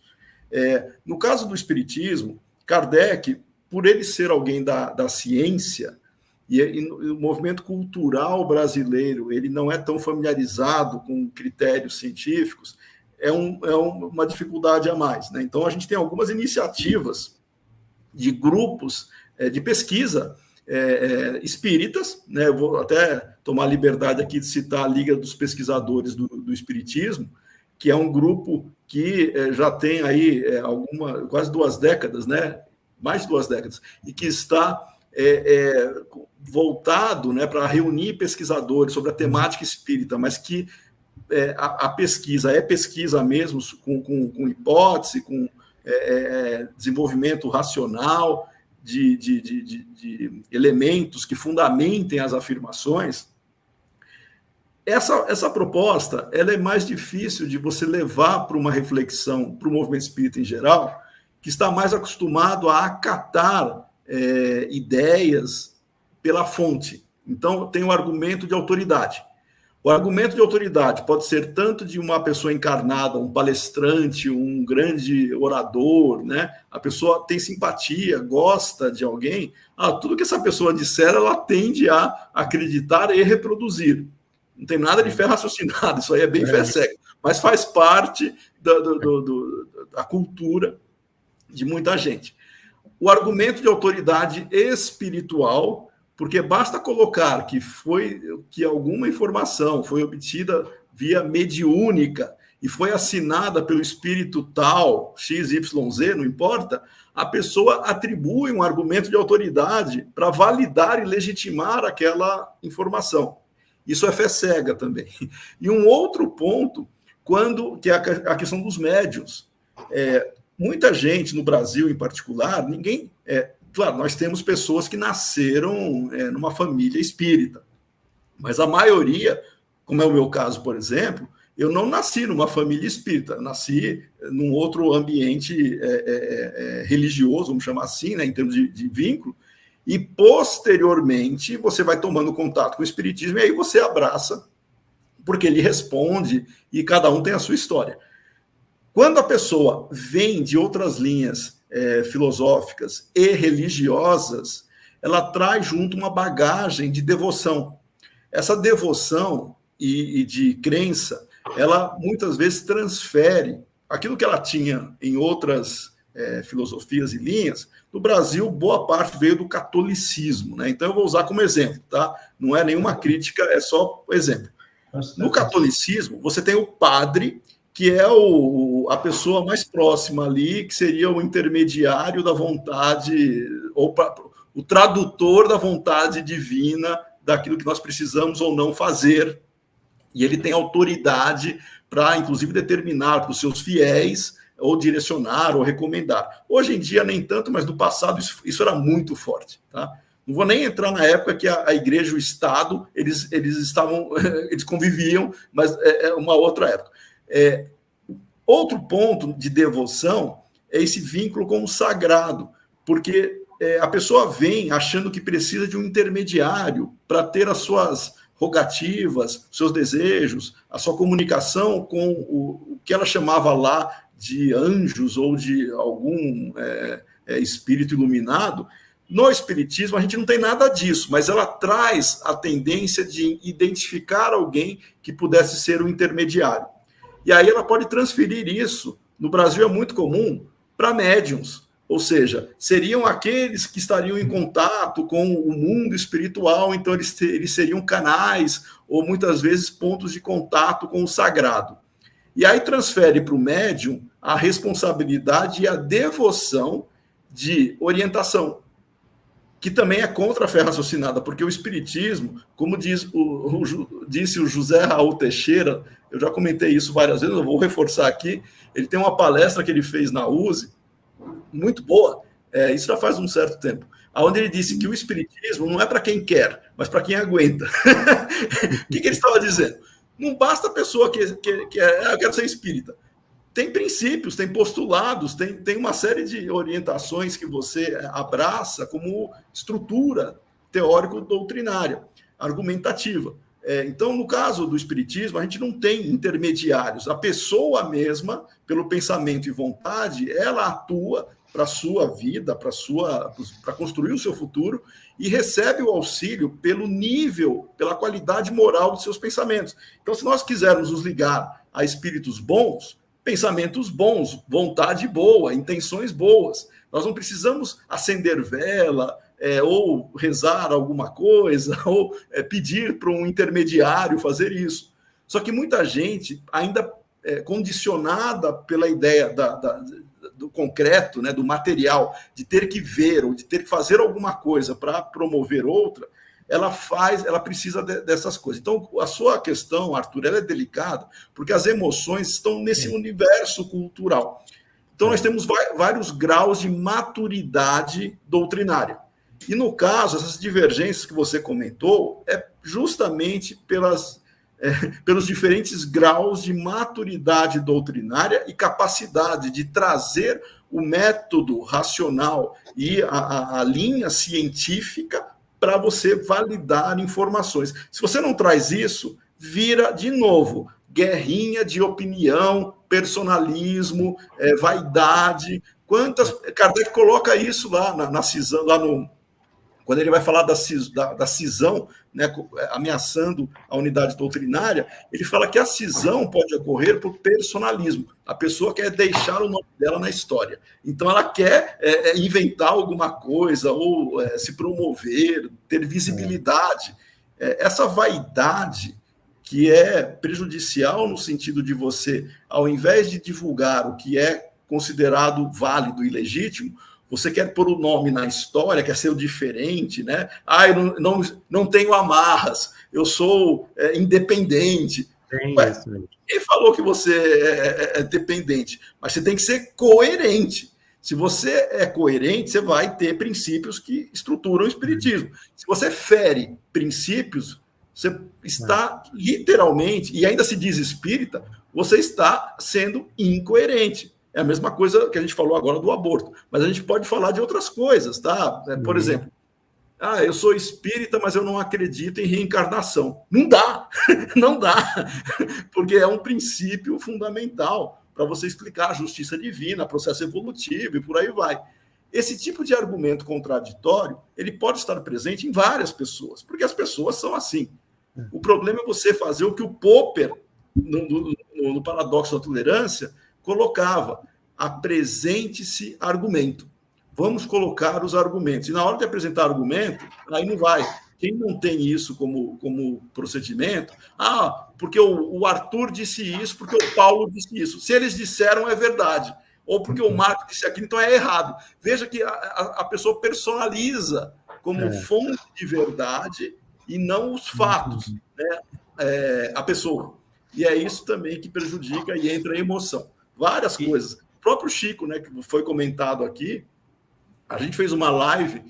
No caso do espiritismo, Kardec, por ele ser alguém da ciência, e o movimento cultural brasileiro ele não é tão familiarizado com critérios científicos, uma dificuldade a mais, né? Então, a gente tem algumas iniciativas de grupos de pesquisa espíritas, né? Eu vou até tomar a liberdade aqui de citar a Liga dos Pesquisadores do Espiritismo, que é um grupo que já tem aí quase 2 décadas, né? Mais de 2 décadas, e que está voltado, né, para reunir pesquisadores sobre a temática espírita, mas que a pesquisa é pesquisa mesmo, com hipótese, com desenvolvimento racional de elementos que fundamentem as afirmações. Essa proposta ela é mais difícil de você levar para uma reflexão, para o movimento espírita em geral, que está mais acostumado a acatar ideias pela fonte. Então, tem o argumento de autoridade. O argumento de autoridade pode ser tanto de uma pessoa encarnada, um palestrante, um grande orador, né? A pessoa tem simpatia, gosta de alguém. Tudo que essa pessoa disser, ela tende a acreditar e reproduzir. Não tem nada de fé raciocinada, isso aí é bem fé cega. Mas faz parte da cultura de muita gente. O argumento de autoridade espiritual, porque basta colocar que alguma informação foi obtida via mediúnica e foi assinada pelo espírito tal, XYZ, não importa, a pessoa atribui um argumento de autoridade para validar e legitimar aquela informação. Isso é fé cega também. E um outro ponto, que é a questão dos médiuns. Muita gente, no Brasil em particular, claro, nós temos pessoas que nasceram numa família espírita, mas a maioria, como é o meu caso, por exemplo, eu não nasci numa família espírita, nasci num outro ambiente religioso, vamos chamar assim, né, em termos de vínculo, e posteriormente você vai tomando contato com o espiritismo e aí você abraça, porque ele responde e cada um tem a sua história. Quando a pessoa vem de outras linhas filosóficas e religiosas, ela traz junto uma bagagem de devoção. Essa devoção e de crença, ela muitas vezes transfere aquilo que ela tinha em outras filosofias e linhas, no Brasil, boa parte veio do catolicismo, né? Então, eu vou usar como exemplo, tá? Não é nenhuma crítica, é só exemplo. No catolicismo, você tem o padre, que é a pessoa mais próxima ali, que seria o intermediário da vontade, ou o tradutor da vontade divina, daquilo que nós precisamos ou não fazer. E ele tem autoridade para, inclusive, determinar para os seus fiéis, ou direcionar, ou recomendar. Hoje em dia, nem tanto, mas no passado isso era muito forte, tá? Não vou nem entrar na época que a igreja e o Estado, eles conviviam, mas é uma outra época. Outro ponto de devoção é esse vínculo com o sagrado, porque a pessoa vem achando que precisa de um intermediário para ter as suas rogativas, seus desejos, a sua comunicação com o que ela chamava lá de anjos ou de algum espírito iluminado. No Espiritismo, a gente não tem nada disso, mas ela traz a tendência de identificar alguém que pudesse ser um intermediário. E aí ela pode transferir isso, no Brasil é muito comum, para médiuns, ou seja, seriam aqueles que estariam em contato com o mundo espiritual, então eles seriam canais, ou muitas vezes pontos de contato com o sagrado. E aí transfere para o médium a responsabilidade e a devoção de orientação, que também é contra a fé raciocinada, porque o Espiritismo, como disse o José Raul Teixeira, eu já comentei isso várias vezes, eu vou reforçar aqui, ele tem uma palestra que ele fez na USE, muito boa, isso já faz um certo tempo, onde ele disse que o Espiritismo não é para quem quer, mas para quem aguenta. O que ele estava dizendo? Não basta a pessoa que eu quero ser espírita. Tem princípios, tem postulados, tem uma série de orientações que você abraça como estrutura teórico-doutrinária, argumentativa. Então, no caso do Espiritismo, a gente não tem intermediários. A pessoa mesma, pelo pensamento e vontade, ela atua para a sua vida, para construir o seu futuro, e recebe o auxílio pelo nível, pela qualidade moral dos seus pensamentos. Então, se nós quisermos nos ligar a espíritos bons, pensamentos bons, vontade boa, intenções boas. Nós não precisamos acender vela, ou rezar alguma coisa, ou pedir para um intermediário fazer isso. Só que muita gente ainda condicionada pela ideia do concreto, né, do material, de ter que ver ou de ter que fazer alguma coisa para promover outra, ela precisa dessas coisas. Então, a sua questão, Arthur, ela é delicada, porque as emoções estão nesse universo cultural. Então, nós temos vários graus de maturidade doutrinária. E, no caso, essas divergências que você comentou é justamente pelos diferentes graus de maturidade doutrinária e capacidade de trazer o método racional e a linha científica para você validar informações. Se você não traz isso, vira, de novo, guerrinha de opinião, personalismo, vaidade. Kardec coloca isso lá na cisão, quando ele vai falar da cisão, né, ameaçando a unidade doutrinária, ele fala que a cisão pode ocorrer por personalismo. A pessoa quer deixar o nome dela na história. Então, ela quer inventar alguma coisa, ou se promover, ter visibilidade. Essa vaidade, que é prejudicial no sentido de você, ao invés de divulgar o que é considerado válido e legítimo, você quer pôr o nome na história, quer ser o diferente, né? Eu não tenho amarras, eu sou independente. Quem falou que você é dependente? Mas você tem que ser coerente. Se você é coerente, você vai ter princípios que estruturam o espiritismo. Se você fere princípios, você está literalmente, e ainda se diz espírita, você está sendo incoerente. É a mesma coisa que a gente falou agora do aborto, mas a gente pode falar de outras coisas, tá? Por exemplo, eu sou espírita, mas eu não acredito em reencarnação. Não dá, não dá, porque é um princípio fundamental para você explicar a justiça divina, processo evolutivo e por aí vai. Esse tipo de argumento contraditório, ele pode estar presente em várias pessoas, porque as pessoas são assim. O problema é você fazer o que o Popper, no Paradoxo da Tolerância, colocava. apresente-se argumento. Vamos colocar os argumentos. E na hora de apresentar argumento, aí não vai. Quem não tem isso como procedimento, porque o Arthur disse isso, porque o Paulo disse isso. Se eles disseram, é verdade. Ou porque o Marco disse aquilo, então é errado. Veja que a pessoa personaliza como fonte de verdade e não os fatos, né? A pessoa. E é isso também que prejudica e entra a emoção. Várias coisas. O próprio Chico, né, que foi comentado aqui, a gente fez uma live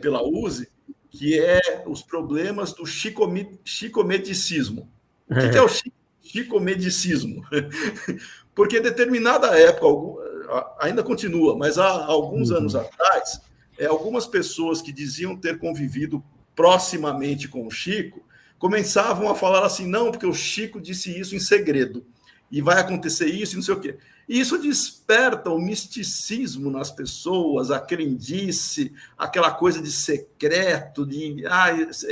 pela USE, que é os problemas do chicomedicismo. O que é o chicomedicismo? Porque em determinada época, ainda continua, mas há alguns anos atrás, algumas pessoas que diziam ter convivido proximamente com o Chico começavam a falar assim, não, porque o Chico disse isso em segredo, e vai acontecer isso e não sei o quê. E isso desperta o misticismo nas pessoas, a crendice, aquela coisa de secreto, de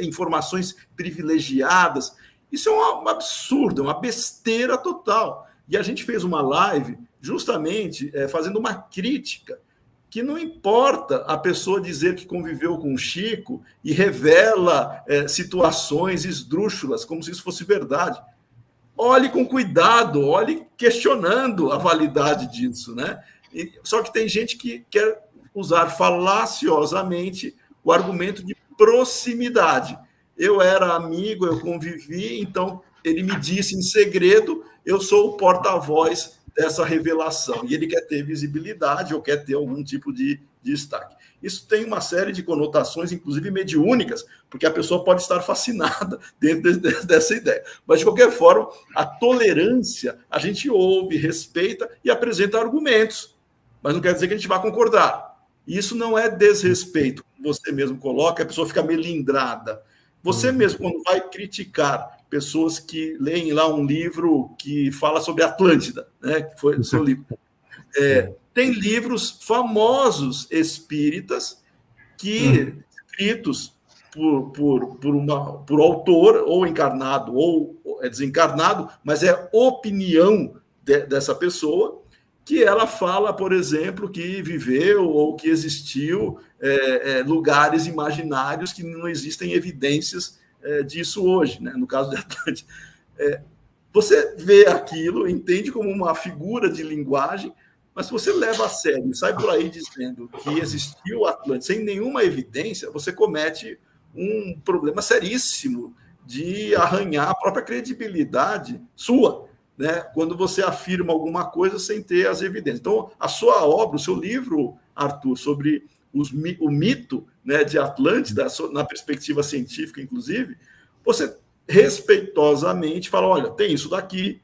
informações privilegiadas. Isso é um absurdo, uma besteira total. E a gente fez uma live justamente fazendo uma crítica, que não importa a pessoa dizer que conviveu com o Chico e revela situações esdrúxulas, como se isso fosse verdade. Olhe com cuidado, olhe questionando a validade disso, né? Só que tem gente que quer usar falaciosamente o argumento de proximidade. Eu era amigo, eu convivi, então ele me disse em segredo, eu sou o porta-voz dessa revelação. E ele quer ter visibilidade ou quer ter algum tipo de destaque. Isso tem uma série de conotações, inclusive mediúnicas, porque a pessoa pode estar fascinada dentro dessa ideia. Mas, de qualquer forma, a tolerância, a gente ouve, respeita e apresenta argumentos. Mas não quer dizer que a gente vá concordar. Isso não é desrespeito, como você mesmo coloca, a pessoa fica melindrada. Você mesmo, quando vai criticar pessoas que leem lá um livro que fala sobre Atlântida, né, que foi o seu livro, tem livros famosos espíritas que, escritos por autor, ou encarnado ou desencarnado, mas é opinião dessa pessoa, que ela fala, por exemplo, que viveu ou que existiu lugares imaginários que não existem evidências disso hoje, né? No caso de Atlântida. Você vê aquilo, entende como uma figura de linguagem, mas se você leva a sério e sai por aí dizendo que existiu Atlântida sem nenhuma evidência, você comete um problema seríssimo de arranhar a própria credibilidade sua, né? Quando você afirma alguma coisa sem ter as evidências. Então, a sua obra, o seu livro, Arthur, sobre o mito, né, de Atlântida, na perspectiva científica, inclusive, você respeitosamente fala, olha, tem isso daqui,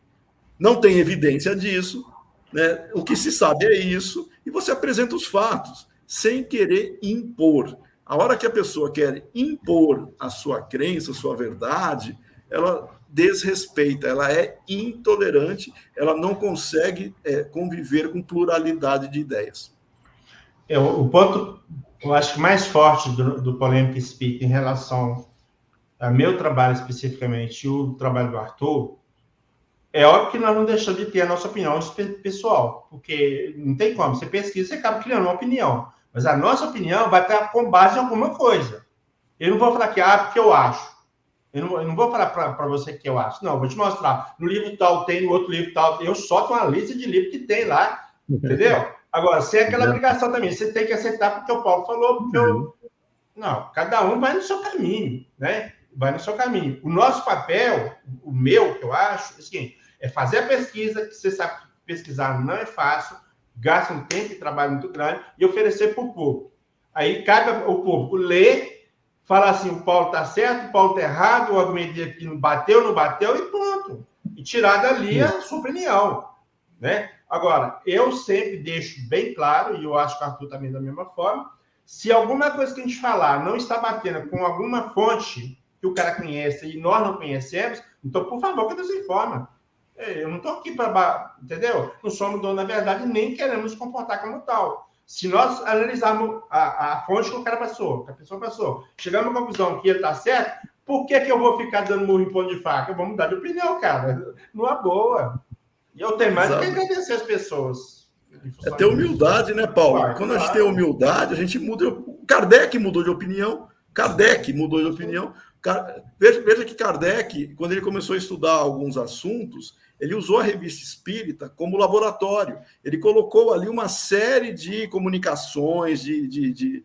não tem evidência disso, né? O que se sabe é isso, e você apresenta os fatos, sem querer impor. A hora que a pessoa quer impor a sua crença, a sua verdade, ela desrespeita, ela é intolerante, ela não consegue conviver com pluralidade de ideias. O ponto, eu acho que mais forte do Polemic Speak em relação ao meu trabalho especificamente e o trabalho do Arthur, é óbvio que nós não deixamos de ter a nossa opinião pessoal, porque não tem como, você pesquisa, você acaba criando uma opinião, mas a nossa opinião vai estar com base em alguma coisa. Eu não vou falar que, porque eu acho. Eu não vou falar para você que eu acho. Não, eu vou te mostrar. No livro tal tem, no outro livro tal. Eu solto uma lista de livros que tem lá, entendeu? Agora, sem aquela obrigação também. Você tem que aceitar porque o Paulo falou, porque eu... Não, cada um vai no seu caminho, né? Vai no seu caminho. O nosso papel, o meu, que eu acho, é o seguinte, é fazer a pesquisa, que você sabe que pesquisar não é fácil, gasta um tempo e trabalho muito grande, e oferecer para o público. Aí cabe o público ler, falar assim, o Paulo está certo, o Paulo está errado, o argumento aqui não bateu, e pronto. E tirar dali a sua opinião, né? Agora, eu sempre deixo bem claro, e eu acho que o Arthur também da mesma forma, se alguma coisa que a gente falar não está batendo com alguma fonte que o cara conhece e nós não conhecemos, então, por favor, que nos informa. Eu não estou aqui para... Entendeu? Não somos donos da verdade, nem queremos nos comportar como tal. Se nós analisarmos a fonte que o cara passou, que a pessoa passou, chegamos à conclusão que ele está certo, por que eu vou ficar dando murro em ponto de faca? Eu vou mudar de opinião, cara. Numa boa. E eu tenho mais que agradecer as pessoas. É ter humildade, né, Paulo? Claro, quando a gente tem humildade, a gente muda. O Kardec mudou de opinião. Veja que Kardec, quando ele começou a estudar alguns assuntos, ele usou a Revista Espírita como laboratório. Ele colocou ali uma série de comunicações, de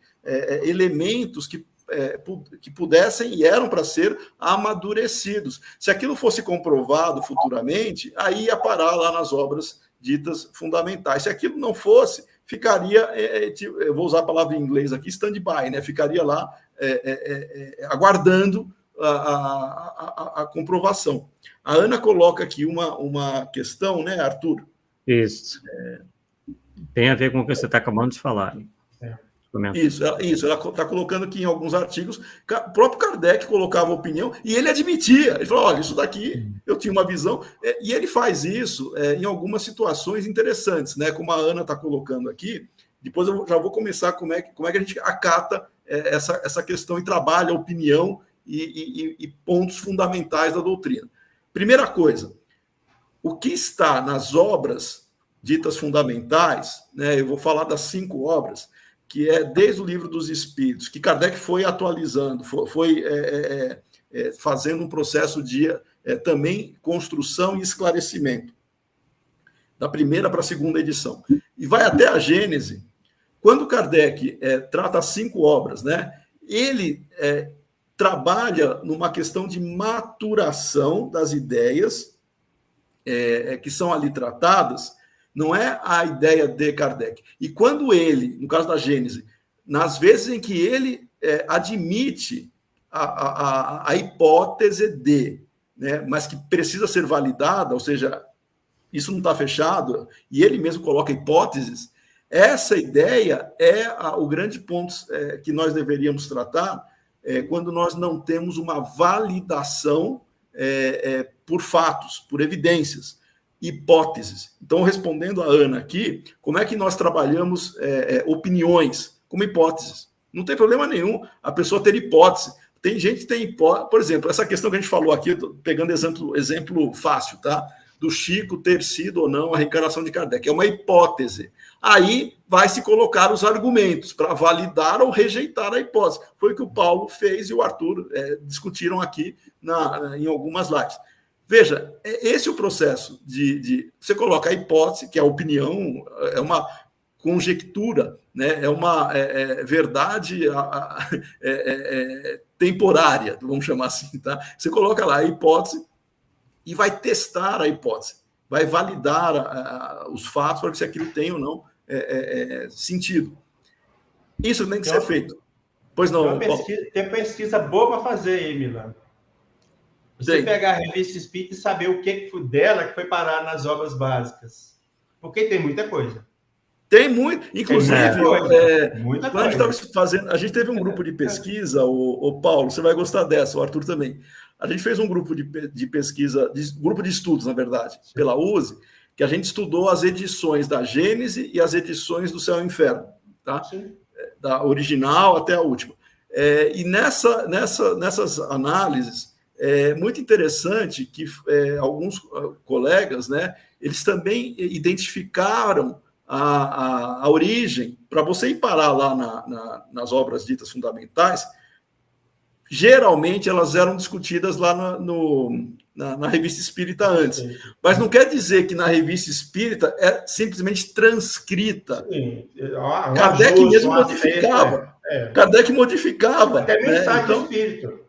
elementos que pudessem e eram para ser amadurecidos. Se aquilo fosse comprovado futuramente, aí ia parar lá nas obras ditas fundamentais. Se aquilo não fosse, ficaria, eu vou usar a palavra em inglês aqui, stand-by, né? Ficaria lá aguardando a comprovação. A Ana coloca aqui uma questão, né, Arthur? Isso. Tem a ver com o que você está acabando de falar. Isso, ela está colocando aqui em alguns artigos, o próprio Kardec colocava opinião e ele admitia, ele falou, olha, isso daqui eu tinha uma visão, e ele faz isso em algumas situações interessantes, né? Como a Ana está colocando aqui, depois eu já vou começar como é que a gente acata essa questão e trabalha a opinião e pontos fundamentais da doutrina. Primeira coisa, o que está nas obras ditas fundamentais, né? Eu vou falar das 5 obras, que é desde o Livro dos Espíritos, que Kardec foi atualizando, foi fazendo um processo de também construção e esclarecimento, da primeira para a segunda edição. E vai até a Gênese. Quando Kardec trata as 5 obras, né, ele trabalha numa questão de maturação das ideias que são ali tratadas. Não é a ideia de Kardec. E quando ele, no caso da Gênese, nas vezes em que ele admite a hipótese de, né, mas que precisa ser validada, ou seja, isso não está fechado, e ele mesmo coloca hipóteses, essa ideia é o grande ponto que nós deveríamos tratar quando nós não temos uma validação por fatos, por evidências. Hipóteses. Então, respondendo a Ana aqui, como é que nós trabalhamos opiniões como hipóteses? Não tem problema nenhum a pessoa ter hipótese. Tem gente que tem hipótese. Por exemplo, essa questão que a gente falou aqui, pegando exemplo fácil, tá? Do Chico ter sido ou não a reencarnação de Kardec. É uma hipótese. Aí vai se colocar os argumentos para validar ou rejeitar a hipótese. Foi o que o Paulo fez e o Arthur discutiram aqui em algumas lives. Veja, esse é o processo de você coloca a hipótese, que é a opinião, é uma conjectura, né? É uma verdade temporária, vamos chamar assim, tá? Você coloca lá a hipótese e vai testar a hipótese, vai validar os fatos para ver se aquilo tem ou não sentido. Isso tem que ser feito. Pois não, tem pesquisa boa para fazer aí, Milano. Você pegar a Revista Espírita e saber o que foi dela que foi parar nas obras básicas. Porque tem muita coisa. Tem muito. Inclusive, muita quando a gente estava fazendo, a gente teve um grupo de pesquisa, o Paulo, você vai gostar dessa, o Arthur também. A gente fez um grupo de pesquisa, grupo de estudos, na verdade, pela USE, que a gente estudou as edições da Gênese e as edições do Céu e Inferno, tá? Da original até a última. E nessas análises, é muito interessante que alguns colegas, né, eles também identificaram a origem, para você ir parar lá nas obras ditas fundamentais, geralmente elas eram discutidas lá na Revista Espírita antes. Mas não quer dizer que na Revista Espírita é simplesmente transcrita. Kardec mesmo modificava. Kardec modificava. Até mensagem então, do Espírito.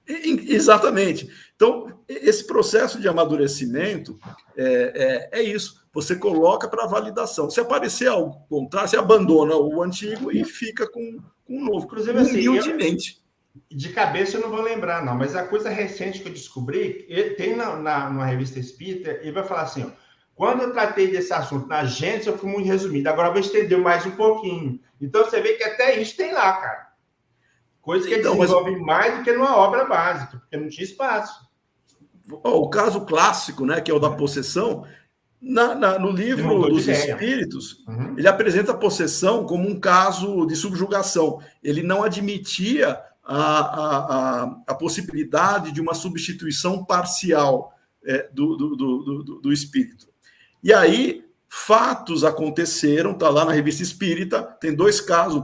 Exatamente. Então, esse processo de amadurecimento é isso. Você coloca para validação. Se aparecer algo contrário, você abandona o antigo e fica com um novo. Inclusive, assim, humildemente. De cabeça eu não vou lembrar, não, mas a coisa recente que eu descobri, tem numa revista espírita, ele vai falar assim, ó, quando eu tratei desse assunto na Gênese, eu fui muito resumido, agora eu vou estender mais um pouquinho. Então, você vê que até isso tem lá, cara. Coisa que desenvolve mais do que numa obra básica, porque não tinha espaço. O caso clássico, né, que é o da possessão, no livro dos Espíritos, ele apresenta a possessão como um caso de subjugação. Ele não admitia a possibilidade de uma substituição parcial do espírito. E aí fatos aconteceram, está lá na Revista Espírita, tem 2 casos,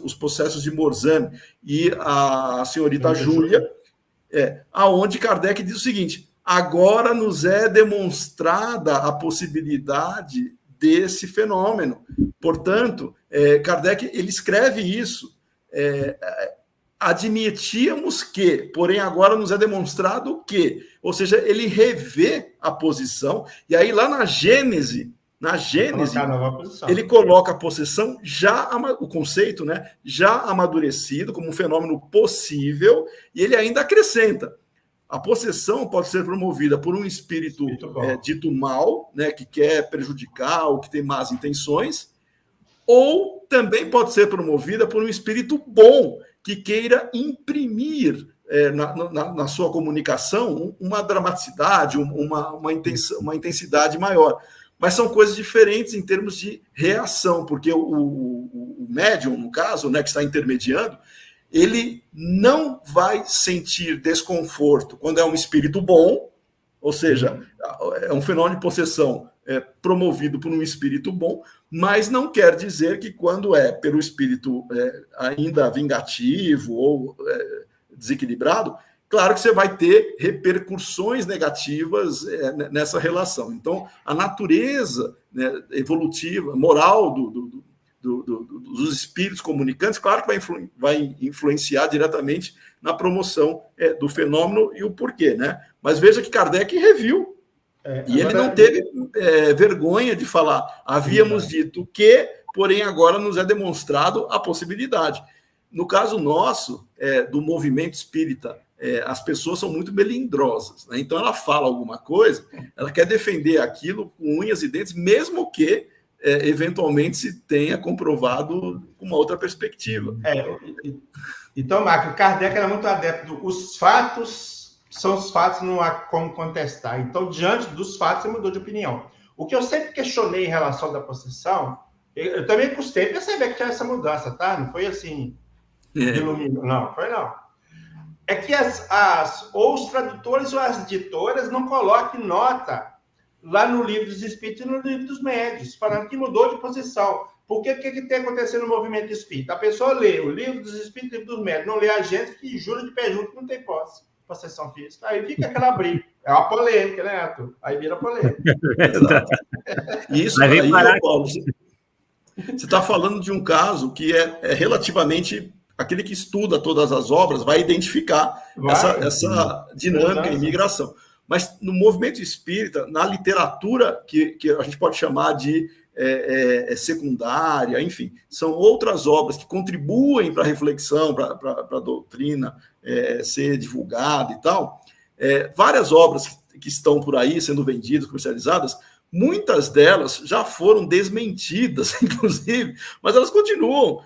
os processos de Morzani e a senhorita Júlia, aonde Kardec diz o seguinte: agora nos é demonstrada a possibilidade desse fenômeno. Portanto, Kardec ele escreve isso. Admitíamos que, porém agora nos é demonstrado que, ou seja, ele revê a posição, e aí lá na Gênese, ele coloca a possessão o conceito, né, já amadurecido como um fenômeno possível, e ele ainda acrescenta: a possessão pode ser promovida por um espírito dito mal, né, que quer prejudicar ou que tem más intenções, ou também pode ser promovida por um espírito bom, que queira imprimir na sua comunicação uma dramaticidade, uma intensidade maior. Mas são coisas diferentes em termos de reação, porque o médium, no caso, né, que está intermediando, ele não vai sentir desconforto quando é um espírito bom, ou seja, é um fenômeno de possessão promovido por um espírito bom, mas não quer dizer que quando é pelo espírito ainda vingativo ou desequilibrado, claro que você vai ter repercussões negativas nessa relação. Então, a natureza, né, evolutiva, moral dos espíritos comunicantes, claro que vai influenciar diretamente na promoção do fenômeno e o porquê, né? Mas veja que Kardec reviu. E ele não teve vergonha de falar: havíamos dito que, porém agora nos é demonstrado a possibilidade. No caso nosso, do movimento espírita, as pessoas são muito melindrosas, né? Então ela fala alguma coisa, ela quer defender aquilo com unhas e dentes, mesmo que eventualmente se tenha comprovado com uma outra perspectiva. Então, Marco, Kardec era muito adepto os fatos são os fatos, não há como contestar. Então, diante dos fatos, você mudou de opinião. O que eu sempre questionei em relação da possessão, eu também custei perceber que tinha essa mudança, tá? Não foi assim, não, foi não. É que ou os tradutores ou as editoras não coloquem nota lá no Livro dos Espíritos e no Livro dos Médios, falando que mudou de posição. Porque o que tem acontecido no movimento espírita? A pessoa lê o Livro dos Espíritos e o Livro dos Médios, não lê a gente que jura de pé junto que não tem possessão física. Aí fica aquela briga. É uma polêmica, né, Arthur? Aí vira polêmica. Exato. Isso aí, Paulo, você está falando de um caso que é relativamente... Aquele que estuda todas as obras vai identificar essa dinâmica e migração. Mas no movimento espírita, na literatura que a gente pode chamar de secundária, enfim, são outras obras que contribuem para a reflexão, para a doutrina ser divulgada e tal. Várias obras que estão por aí sendo vendidas, comercializadas, muitas delas já foram desmentidas, inclusive, mas elas continuam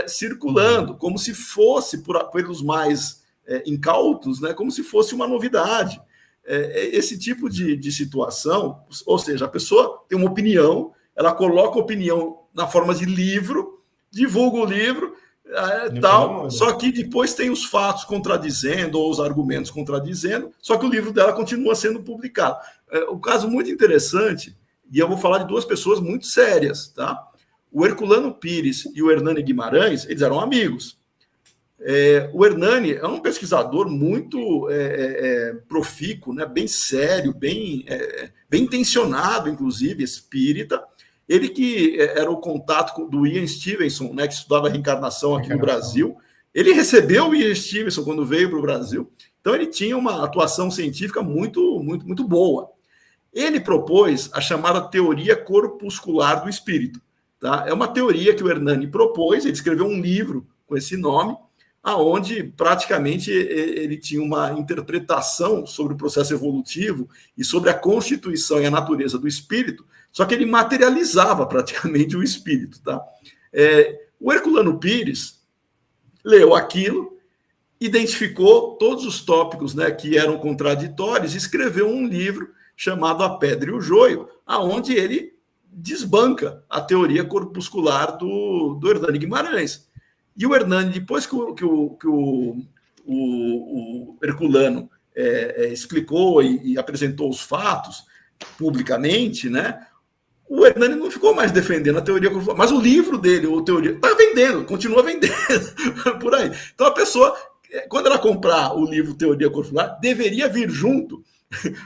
circulando, como se fosse, pelos mais incautos, né, como se fosse uma novidade. Esse tipo de situação, ou seja, a pessoa tem uma opinião, ela coloca a opinião na forma de livro, divulga o livro, tal, só que depois tem os fatos contradizendo, ou os argumentos contradizendo, só que o livro dela continua sendo publicado. Um caso muito interessante, e eu vou falar de 2 pessoas muito sérias, tá? O Herculano Pires e o Hernani Guimarães, eles eram amigos. O Hernani é um pesquisador muito profícuo, né? Bem sério, bem intencionado, inclusive, espírita. Ele que era o contato do Ian Stevenson, né, que estudava reencarnação aqui no Brasil. Ele recebeu o Ian Stevenson quando veio para o Brasil. Então, ele tinha uma atuação científica muito, muito, muito boa. Ele propôs a chamada teoria corpuscular do espírito. Tá? É uma teoria que o Hernani propôs, ele escreveu um livro com esse nome, aonde praticamente ele tinha uma interpretação sobre o processo evolutivo e sobre a constituição e a natureza do espírito, só que ele materializava praticamente o espírito. Tá? O Herculano Pires leu aquilo, identificou todos os tópicos, né, que eram contraditórios e escreveu um livro chamado A Pedra e o Joio, aonde ele desbanca a teoria corpuscular do Hernani Guimarães. E o Hernani, depois que o Herculano explicou e apresentou os fatos publicamente, né, o Hernani não ficou mais defendendo a teoria corporal, mas o livro dele, o teoria, está vendendo, continua vendendo por aí. Então a pessoa, quando ela comprar o livro Teoria Corporal, deveria vir junto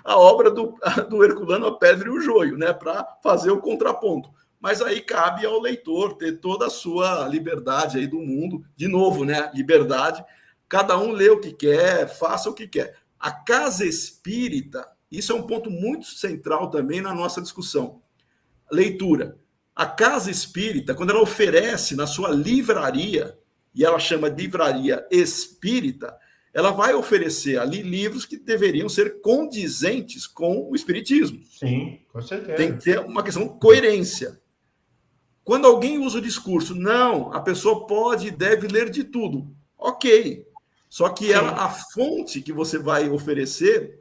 a obra do Herculano, A Pedra e o Joio, né, para fazer o contraponto. Mas aí cabe ao leitor ter toda a sua liberdade aí do mundo, de novo, né, liberdade, cada um lê o que quer, faça o que quer. A casa espírita, isso é um ponto muito central também na nossa discussão. Leitura. A casa espírita, quando ela oferece na sua livraria, e ela chama de livraria espírita, ela vai oferecer ali livros que deveriam ser condizentes com o espiritismo. Sim, com certeza. Tem que ter uma questão de coerência. Quando alguém usa o discurso, não, a pessoa pode e deve ler de tudo. Ok. Só que a fonte que você vai oferecer,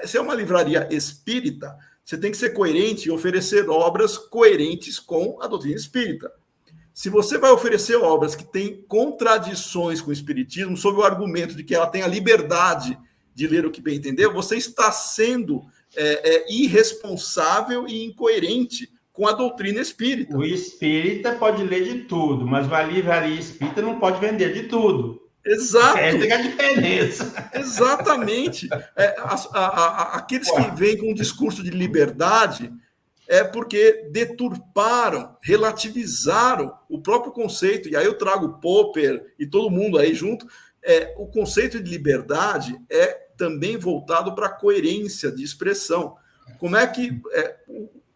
se é uma livraria espírita, você tem que ser coerente e oferecer obras coerentes com a doutrina espírita. Se você vai oferecer obras que têm contradições com o espiritismo, sob o argumento de que ela tem a liberdade de ler o que bem entender, você está sendo irresponsável e incoerente com a doutrina espírita. O espírita pode ler de tudo, mas uma livraria espírita não pode vender de tudo. Exato. Essa é a diferença. Exatamente. Aqueles que vêm com um discurso de liberdade é porque deturparam, relativizaram o próprio conceito. E aí eu trago Popper e todo mundo aí junto. O conceito de liberdade é também voltado para a coerência de expressão. Como é que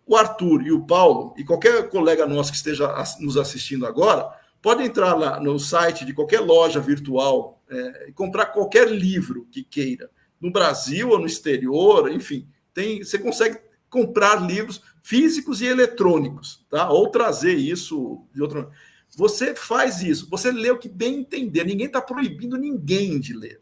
o Arthur e o Paulo, e qualquer colega nosso que esteja nos assistindo agora, pode entrar lá no site de qualquer loja virtual e comprar qualquer livro que queira, no Brasil ou no exterior, enfim, você consegue comprar livros físicos e eletrônicos, tá? Ou trazer isso de outra maneira. Você faz isso, você lê o que bem entender, ninguém está proibindo ninguém de ler.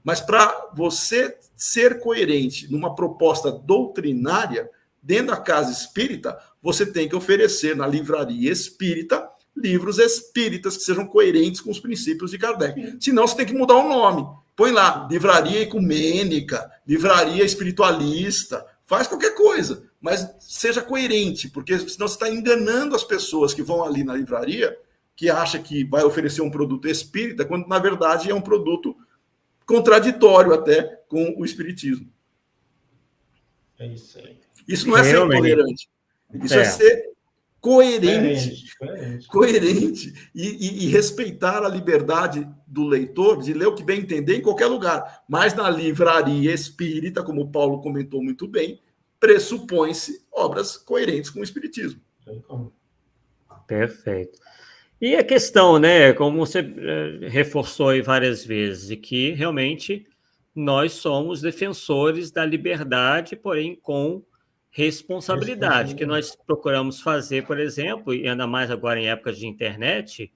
Mas para você ser coerente numa proposta doutrinária, dentro da casa espírita, você tem que oferecer na livraria espírita livros espíritas que sejam coerentes com os princípios de Kardec. Senão, você tem que mudar o nome. Põe lá, livraria ecumênica, livraria espiritualista, faz qualquer coisa, mas seja coerente, porque senão você está enganando as pessoas que vão ali na livraria, que acha que vai oferecer um produto espírita, quando, na verdade, é um produto contraditório até com o espiritismo. É isso aí. Isso não é ser intolerante. Isso é ser coerente e respeitar a liberdade do leitor de ler o que bem entender em qualquer lugar. Mas na livraria espírita, como o Paulo comentou muito bem, pressupõe-se obras coerentes com o espiritismo. Perfeito. E a questão, né, como você reforçou aí várias vezes, de que realmente nós somos defensores da liberdade, porém com responsabilidade, que nós procuramos fazer, por exemplo, e ainda mais agora em épocas de internet,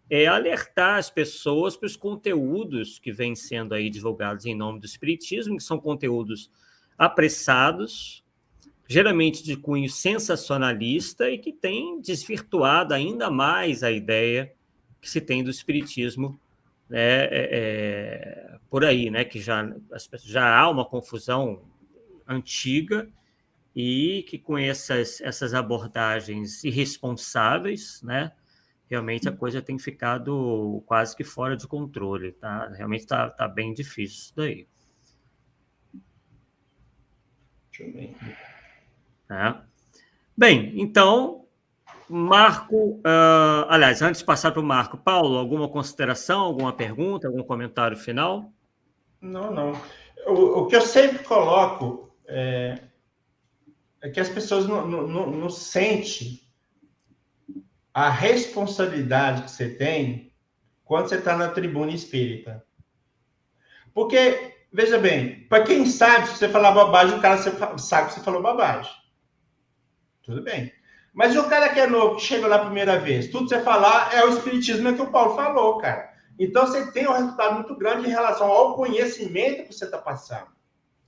é alertar as pessoas para os conteúdos que vêm sendo aí divulgados em nome do espiritismo, que são conteúdos apressados, geralmente de cunho sensacionalista e que têm desvirtuado ainda mais a ideia que se tem do espiritismo, né, por aí, né, que já há uma confusão antiga e que com essas abordagens irresponsáveis, né, realmente a coisa tem ficado quase que fora de controle, tá? Realmente tá bem difícil isso daí. Deixa eu ver. Bem, então, Marco, aliás, antes de passar para o Marco, Paulo, alguma consideração, alguma pergunta, algum comentário final? Não. O que eu sempre coloco é que as pessoas não sentem a responsabilidade que você tem quando você está na tribuna espírita. Porque, veja bem, para quem sabe, se você falar bobagem, o cara sabe que você falou bobagem. Tudo bem. Mas o cara que é novo, que chega lá a primeira vez, tudo que você falar é o espiritismo que o Paulo falou, cara. Então, você tem um resultado muito grande em relação ao conhecimento que você está passando.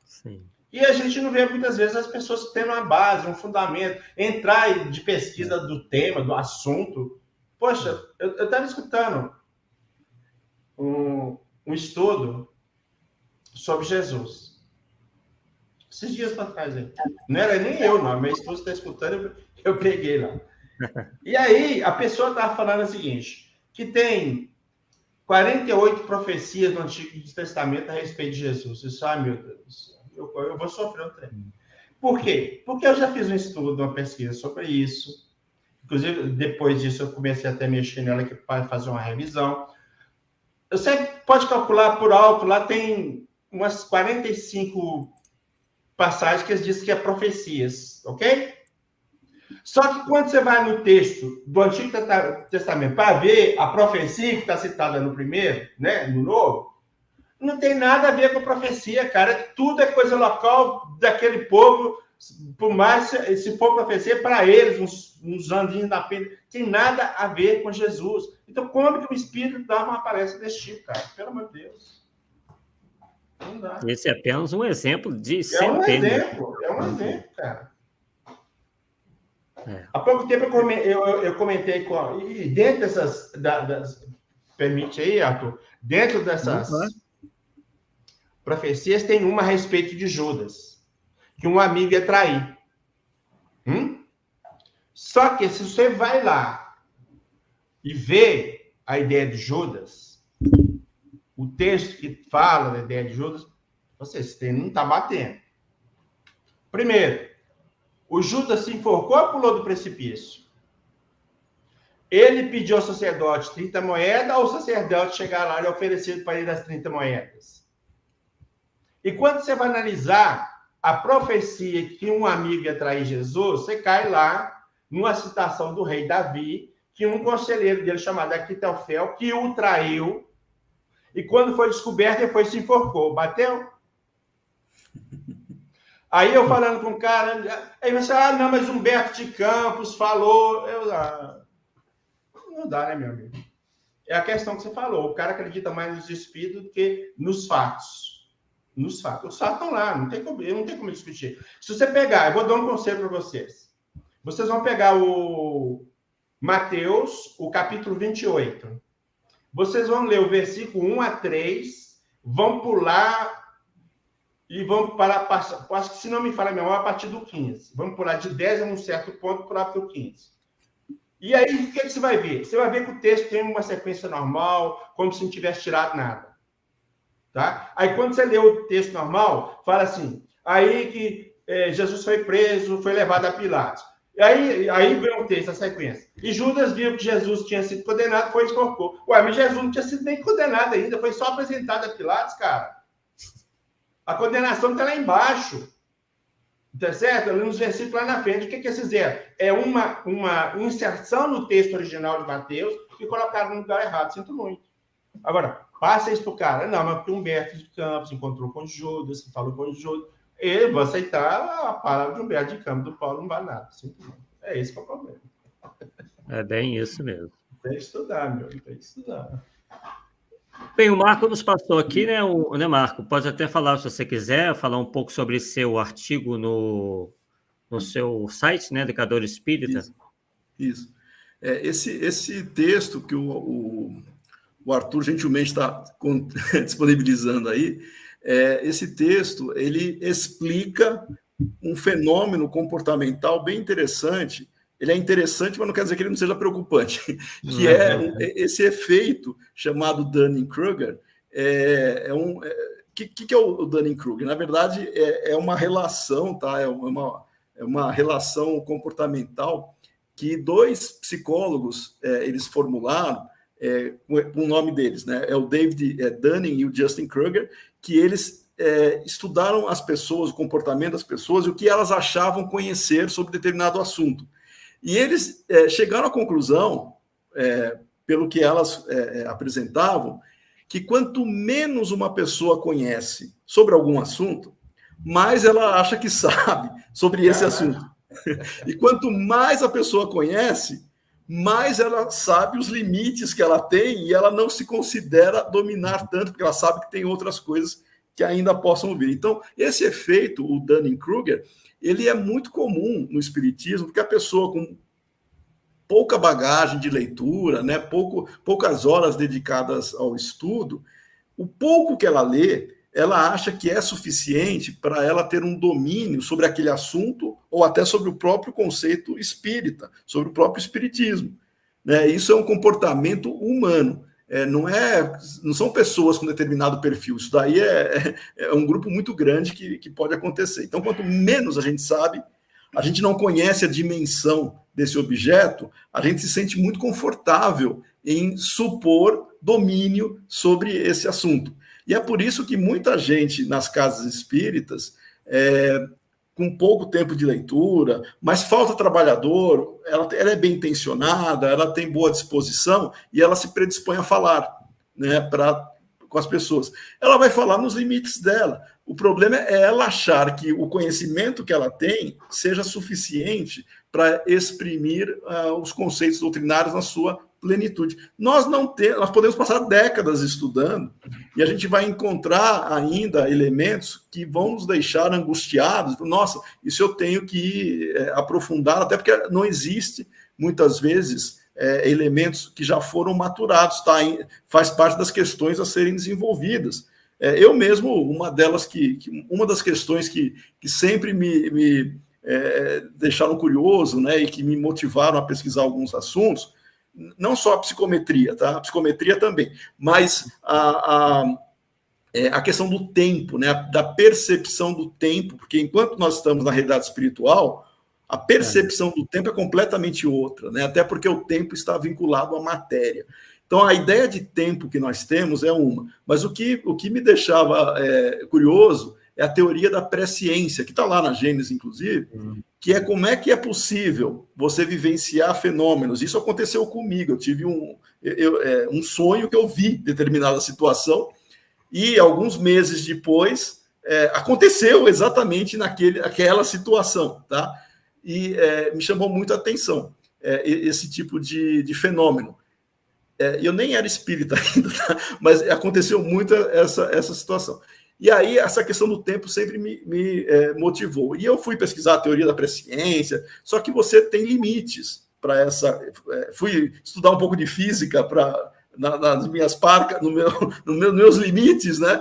Sim. E a gente não vê muitas vezes as pessoas tendo uma base, um fundamento, entrar de pesquisa do tema, do assunto. Poxa, eu estava escutando um estudo sobre Jesus. Esses dias para trás, não era nem eu, não. Minha esposa está escutando, Eu peguei lá. E aí, a pessoa estava falando o seguinte, que tem 48 profecias no Antigo Testamento a respeito de Jesus. Isso, meu Deus, eu vou sofrer um trem. Por quê? Porque eu já fiz um estudo, uma pesquisa sobre isso. Inclusive, depois disso, eu comecei até a mexer nela para fazer uma revisão. Você pode calcular por alto, lá tem umas 45 passagens que dizem que é profecias, ok? Só que quando você vai no texto do Antigo Testamento para ver a profecia que está citada no primeiro, né, no Novo, não tem nada a ver com profecia, cara. Tudo é coisa local daquele povo, por mais se for profecia para eles, uns andinhos na pena, tem nada a ver com Jesus. Então, como que o Espírito dá uma aparência desse tipo, cara? Pelo amor de Deus. Não dá. Esse é apenas um exemplo de centenas. É um exemplo, cara. Há pouco tempo eu comentei com... E dentro dessas... permite aí, Arthur? Dentro dessas profecias, tem uma a respeito de Judas, que um amigo ia trair. Só que se você vai lá e vê a ideia de Judas, o texto que fala da ideia de Judas, esse não está batendo. Primeiro, o Judas se enforcou ou pulou do precipício? Ele pediu ao sacerdote 30 moedas, ou o sacerdote chegar lá e oferecer para ele as 30 moedas? E quando você vai analisar a profecia que um amigo ia trair Jesus, você cai lá numa citação do rei Davi, que um conselheiro dele chamado Aquitofel, que o traiu, e quando foi descoberto, depois se enforcou. Bateu? Aí eu falando com o cara, aí você fala, não, mas Humberto de Campos falou. Não dá, né, meu amigo? É a questão que você falou. O cara acredita mais nos espíritos do que nos fatos. Nos fatos. Os fatos estão lá, não tem como discutir. Se você pegar, eu vou dar um conselho para vocês. Vocês vão pegar o Mateus, o capítulo 28. Vocês vão ler o versículo 1 a 3, vão pular e vamos para, acho que se não me falha a memória, a partir do 15. Vamos pular de 10 a um certo ponto, pular para o 15. E aí, o que você vai ver? Você vai ver que o texto tem uma sequência normal, como se não tivesse tirado nada. Tá? Aí, quando você lê o texto normal, fala assim, aí que Jesus foi preso, foi levado a Pilatos. E aí vem o texto, a sequência. E Judas viu que Jesus tinha sido condenado, foi e enforcou. Ué, mas Jesus não tinha sido nem condenado ainda, foi só apresentado a Pilatos, cara. A condenação está lá embaixo. Tá certo? Nos versículos lá na frente. O que eles fizeram? É uma inserção no texto original de Mateus e colocaram no lugar errado. Sinto muito. Agora, passa isso para o cara. Não, mas porque Humberto de Campos encontrou com Judas, falou com Judas. Eu vou aceitar a palavra de Humberto de Campos, do Paulo não vai nada. Sinto muito. É esse que é o problema. É bem isso mesmo. Tem que estudar, meu. Tem que estudar. Bem, o Marco nos passou aqui, né, Marco? Pode até falar, se você quiser, falar um pouco sobre seu artigo no seu site, né, Educador Espírita. Isso. Esse texto que o Arthur gentilmente está disponibilizando aí, esse texto, ele explica um fenômeno comportamental bem interessante. Ele é interessante, mas não quer dizer que ele não seja preocupante, que esse efeito chamado Dunning-Kruger. Que é o Dunning-Kruger? Na verdade, é uma relação, tá? É uma relação comportamental que dois psicólogos eles formularam com o nome deles, né? É o David Dunning e o Justin Kruger, que eles estudaram as pessoas, o comportamento das pessoas e o que elas achavam conhecer sobre determinado assunto. E eles chegaram à conclusão, pelo que elas apresentavam, que quanto menos uma pessoa conhece sobre algum assunto, mais ela acha que sabe sobre esse assunto. E quanto mais a pessoa conhece, mais ela sabe os limites que ela tem e ela não se considera dominar tanto, porque ela sabe que tem outras coisas que ainda possam vir. Então, esse efeito, o Dunning-Kruger, ele é muito comum no espiritismo, porque a pessoa com pouca bagagem de leitura, né, poucas horas dedicadas ao estudo, o pouco que ela lê, ela acha que é suficiente para ela ter um domínio sobre aquele assunto ou até sobre o próprio conceito espírita, sobre o próprio espiritismo. Né? Isso é um comportamento humano. Não são pessoas com determinado perfil. Isso daí é um grupo muito grande que pode acontecer. Então, quanto menos a gente sabe, a gente não conhece a dimensão desse objeto, a gente se sente muito confortável em supor domínio sobre esse assunto. E é por isso que muita gente nas casas espíritas, com pouco tempo de leitura, mas falta trabalhador, ela é bem intencionada, ela tem boa disposição e ela se predispõe a falar, né, com as pessoas. Ela vai falar nos limites dela. O problema é ela achar que o conhecimento que ela tem seja suficiente para exprimir os conceitos doutrinários na sua plenitude. Nós podemos passar décadas estudando e a gente vai encontrar ainda elementos que vão nos deixar angustiados. Nossa, isso eu tenho que aprofundar, até porque não existe, muitas vezes, elementos que já foram maturados, tá? Faz parte das questões a serem desenvolvidas. Eu mesmo, uma das questões que sempre me deixaram curioso, né, e que me motivaram a pesquisar alguns assuntos, não só a psicometria, tá? A psicometria também, mas a questão do tempo, né? Da percepção do tempo, porque enquanto nós estamos na realidade espiritual, a percepção do tempo é completamente outra, né? Até porque o tempo está vinculado à matéria. Então, a ideia de tempo que nós temos é uma, mas o que me deixava curioso é a teoria da presciência, que está lá na Gênesis, inclusive, que é como é que é possível você vivenciar fenômenos. Isso aconteceu comigo, eu tive um sonho que eu vi determinada situação, e alguns meses depois aconteceu exatamente naquela situação, tá? E me chamou muito a atenção esse tipo de fenômeno. Eu nem era espírita ainda, tá? Mas aconteceu muito essa situação. E aí, essa questão do tempo sempre me motivou. E eu fui pesquisar a teoria da presciência, só que você tem limites para essa. Fui estudar um pouco de física nas minhas parcas, nos meus limites, né,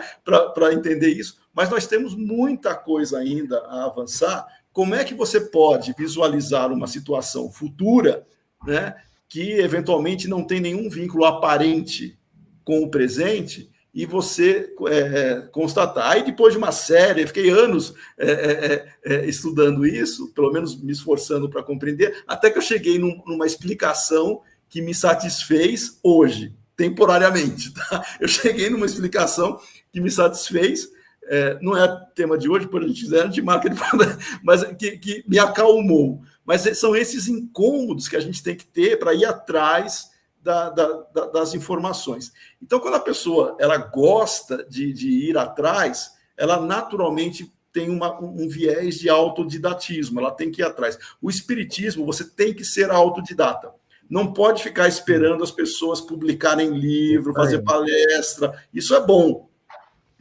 para entender isso. Mas nós temos muita coisa ainda a avançar. Como é que você pode visualizar uma situação futura, né, que eventualmente não tem nenhum vínculo aparente com o presente, e você constatar. Aí, depois de uma série, fiquei anos estudando isso, pelo menos me esforçando para compreender, até que eu cheguei numa explicação que me satisfez hoje, temporariamente. Tá? Eu cheguei numa explicação que me satisfez, não é tema de hoje, por a gente marca, mas que me acalmou. Mas são esses incômodos que a gente tem que ter para ir atrás das informações. Então, quando a pessoa ela gosta de ir atrás, ela naturalmente tem um viés de autodidatismo, ela tem que ir atrás. O espiritismo, você tem que ser autodidata. Não pode ficar esperando as pessoas publicarem livro, fazer palestra. Isso é bom,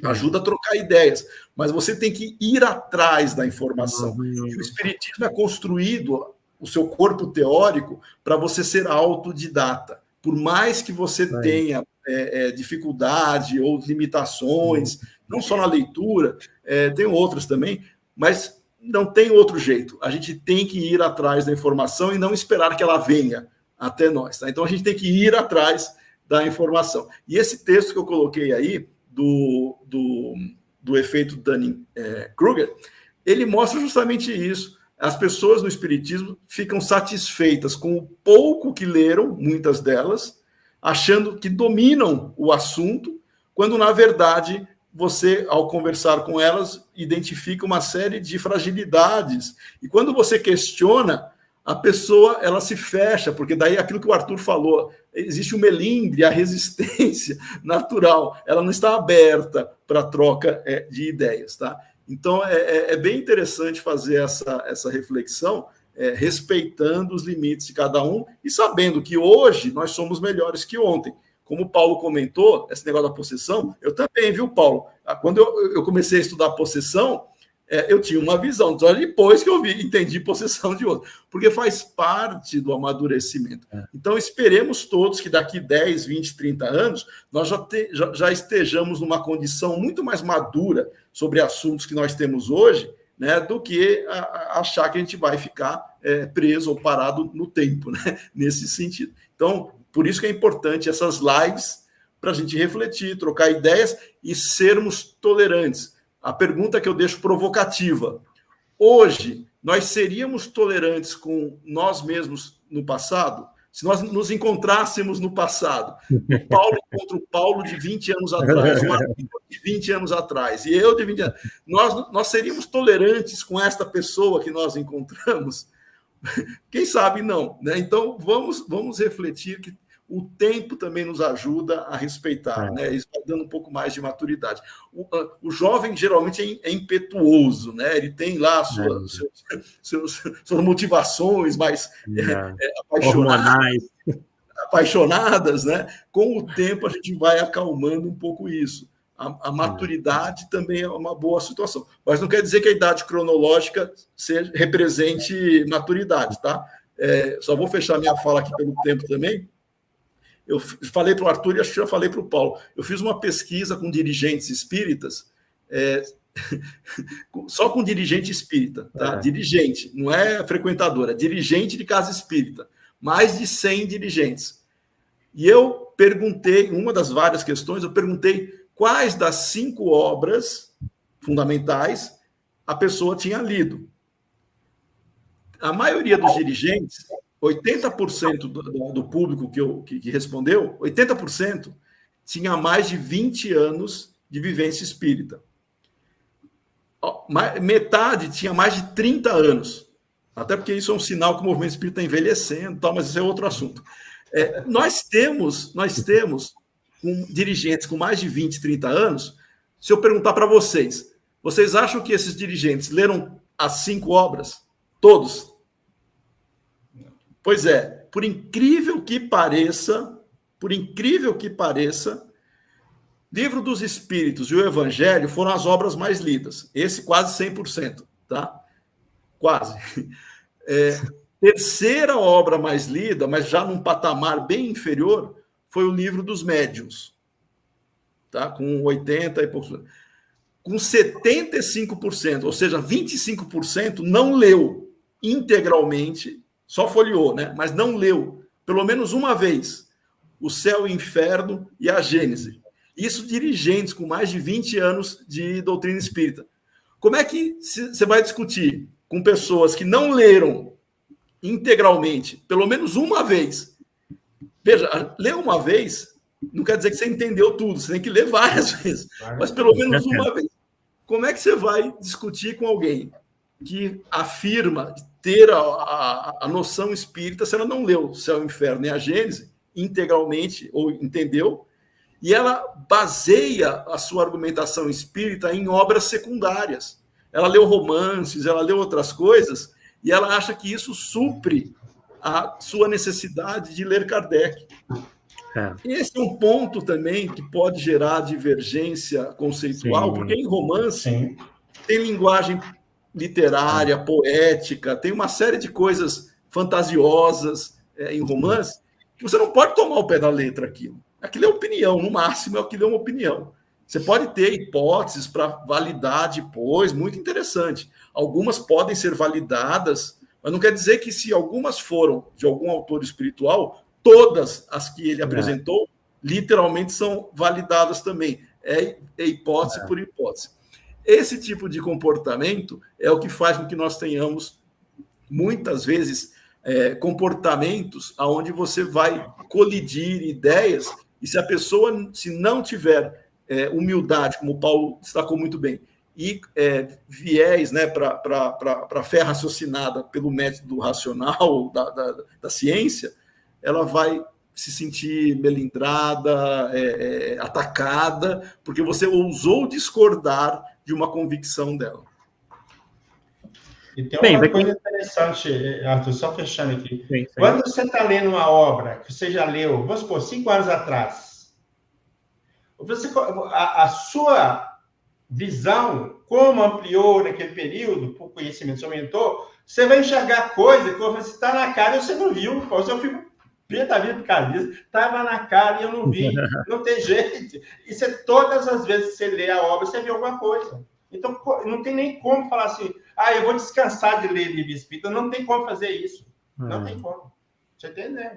ajuda a trocar ideias, mas você tem que ir atrás da informação. E o espiritismo é construído, o seu corpo teórico, para você ser autodidata. Por mais que você tenha dificuldade ou limitações, não só na leitura, tem outras também, mas não tem outro jeito. A gente tem que ir atrás da informação e não esperar que ela venha até nós. Tá? Então, a gente tem que ir atrás da informação. E esse texto que eu coloquei aí, do efeito Dunning-Kruger, ele mostra justamente isso. As pessoas no espiritismo ficam satisfeitas com o pouco que leram, muitas delas, achando que dominam o assunto, quando, na verdade, você, ao conversar com elas, identifica uma série de fragilidades. E quando você questiona, a pessoa ela se fecha, porque daí aquilo que o Arthur falou, existe o melindre, a resistência natural, ela não está aberta para troca de ideias, tá? Então, é bem interessante fazer essa reflexão, respeitando os limites de cada um e sabendo que hoje nós somos melhores que ontem. Como o Paulo comentou, esse negócio da possessão, eu também, viu, Paulo? Quando eu comecei a estudar possessão, eu tinha uma visão. Só depois que eu entendi possessão de outro. Porque faz parte do amadurecimento. Então, esperemos todos que daqui 10, 20, 30 anos, nós já estejamos numa condição muito mais madura sobre assuntos que nós temos hoje, né, do que achar que a gente vai ficar preso ou parado no tempo, né, nesse sentido. Então, por isso que é importante essas lives para a gente refletir, trocar ideias e sermos tolerantes. A pergunta que eu deixo provocativa. Hoje, nós seríamos tolerantes com nós mesmos no passado? Se nós nos encontrássemos no passado, o Paulo contra o Paulo de 20 anos atrás, o Arthur de 20 anos atrás, e eu de 20 anos, nós seríamos tolerantes com esta pessoa que nós encontramos? Quem sabe não, né? Então, vamos refletir que o tempo também nos ajuda a respeitar, né? Isso vai dando um pouco mais de maturidade. O jovem geralmente é impetuoso, né? Ele tem lá suas motivações mais apaixonadas, né? Com o tempo a gente vai acalmando um pouco isso. A maturidade também é uma boa situação. Mas não quer dizer que a idade cronológica represente maturidade, tá? Só vou fechar minha fala aqui pelo tempo também. Eu falei para o Arthur e acho que já falei para o Paulo. Eu fiz uma pesquisa com dirigentes espíritas, só com dirigente espírita, tá? Dirigente, não é frequentadora, dirigente de casa espírita. Mais de 100 dirigentes. E eu perguntei, uma das várias questões, eu perguntei quais das 5 obras fundamentais a pessoa tinha lido. A maioria dos dirigentes, 80% do público que respondeu, 80% tinha mais de 20 anos de vivência espírita. Metade tinha mais de 30 anos. Até porque isso é um sinal que o movimento espírita está envelhecendo, mas isso é outro assunto. Nós temos dirigentes com mais de 20, 30 anos. Se eu perguntar para vocês acham que esses dirigentes leram as 5 obras? Todos? Pois é, por incrível que pareça, Livro dos Espíritos e o Evangelho foram as obras mais lidas. Esse quase 100%, tá? Quase. Terceira obra mais lida, mas já num patamar bem inferior, foi o Livro dos Médiuns, tá? Com 80 e poucos. Com 75%, ou seja, 25% não leu integralmente, só folheou, né? Mas não leu, pelo menos uma vez, O Céu e o Inferno e a Gênese. Isso dirigentes com mais de 20 anos de doutrina espírita. Como é que você vai discutir com pessoas que não leram integralmente, pelo menos uma vez? Veja, ler uma vez não quer dizer que você entendeu tudo, você tem que ler várias vezes, mas pelo menos uma vez. Como é que você vai discutir com alguém que afirma ter a noção espírita se ela não leu O Céu e o Inferno e a Gênese integralmente, ou entendeu, e ela baseia a sua argumentação espírita em obras secundárias? Ela leu romances, ela leu outras coisas, e ela acha que isso supre a sua necessidade de ler Kardec. Esse é um ponto também que pode gerar divergência conceitual, porque em romance tem linguagem literária, poética, tem uma série de coisas fantasiosas em romance, que você não pode tomar o pé da letra aquilo. Aquilo é opinião, no máximo aquilo é uma opinião. Você pode ter hipóteses para validar depois, muito interessante. Algumas podem ser validadas, mas não quer dizer que se algumas foram de algum autor espiritual, todas as que ele apresentou, literalmente são validadas também. É hipótese por hipótese. Esse tipo de comportamento é o que faz com que nós tenhamos, muitas vezes, comportamentos onde você vai colidir ideias, e se a pessoa, se não tiver humildade, como o Paulo destacou muito bem, e viés, né, para a fé raciocinada pelo método racional da ciência, ela vai se sentir melindrada, atacada, porque você ousou discordar de uma convicção dela. E tem uma coisa interessante, Arthur, só fechando aqui. Sim. Quando você está lendo uma obra que você já leu, vamos supor, 5 anos atrás, a sua visão, como ampliou naquele período, por conhecimento do seu mentor, você vai enxergar coisa que você está na cara e você não viu. Eu fico pé da vida por causa disso. Estava na cara e eu não vi. Não tem jeito. E você, todas as vezes que você lê a obra, você vê alguma coisa. Então, não tem nem como falar assim, eu vou descansar de ler livro espírita. Não tem como fazer isso. Não tem como. Você entendeu?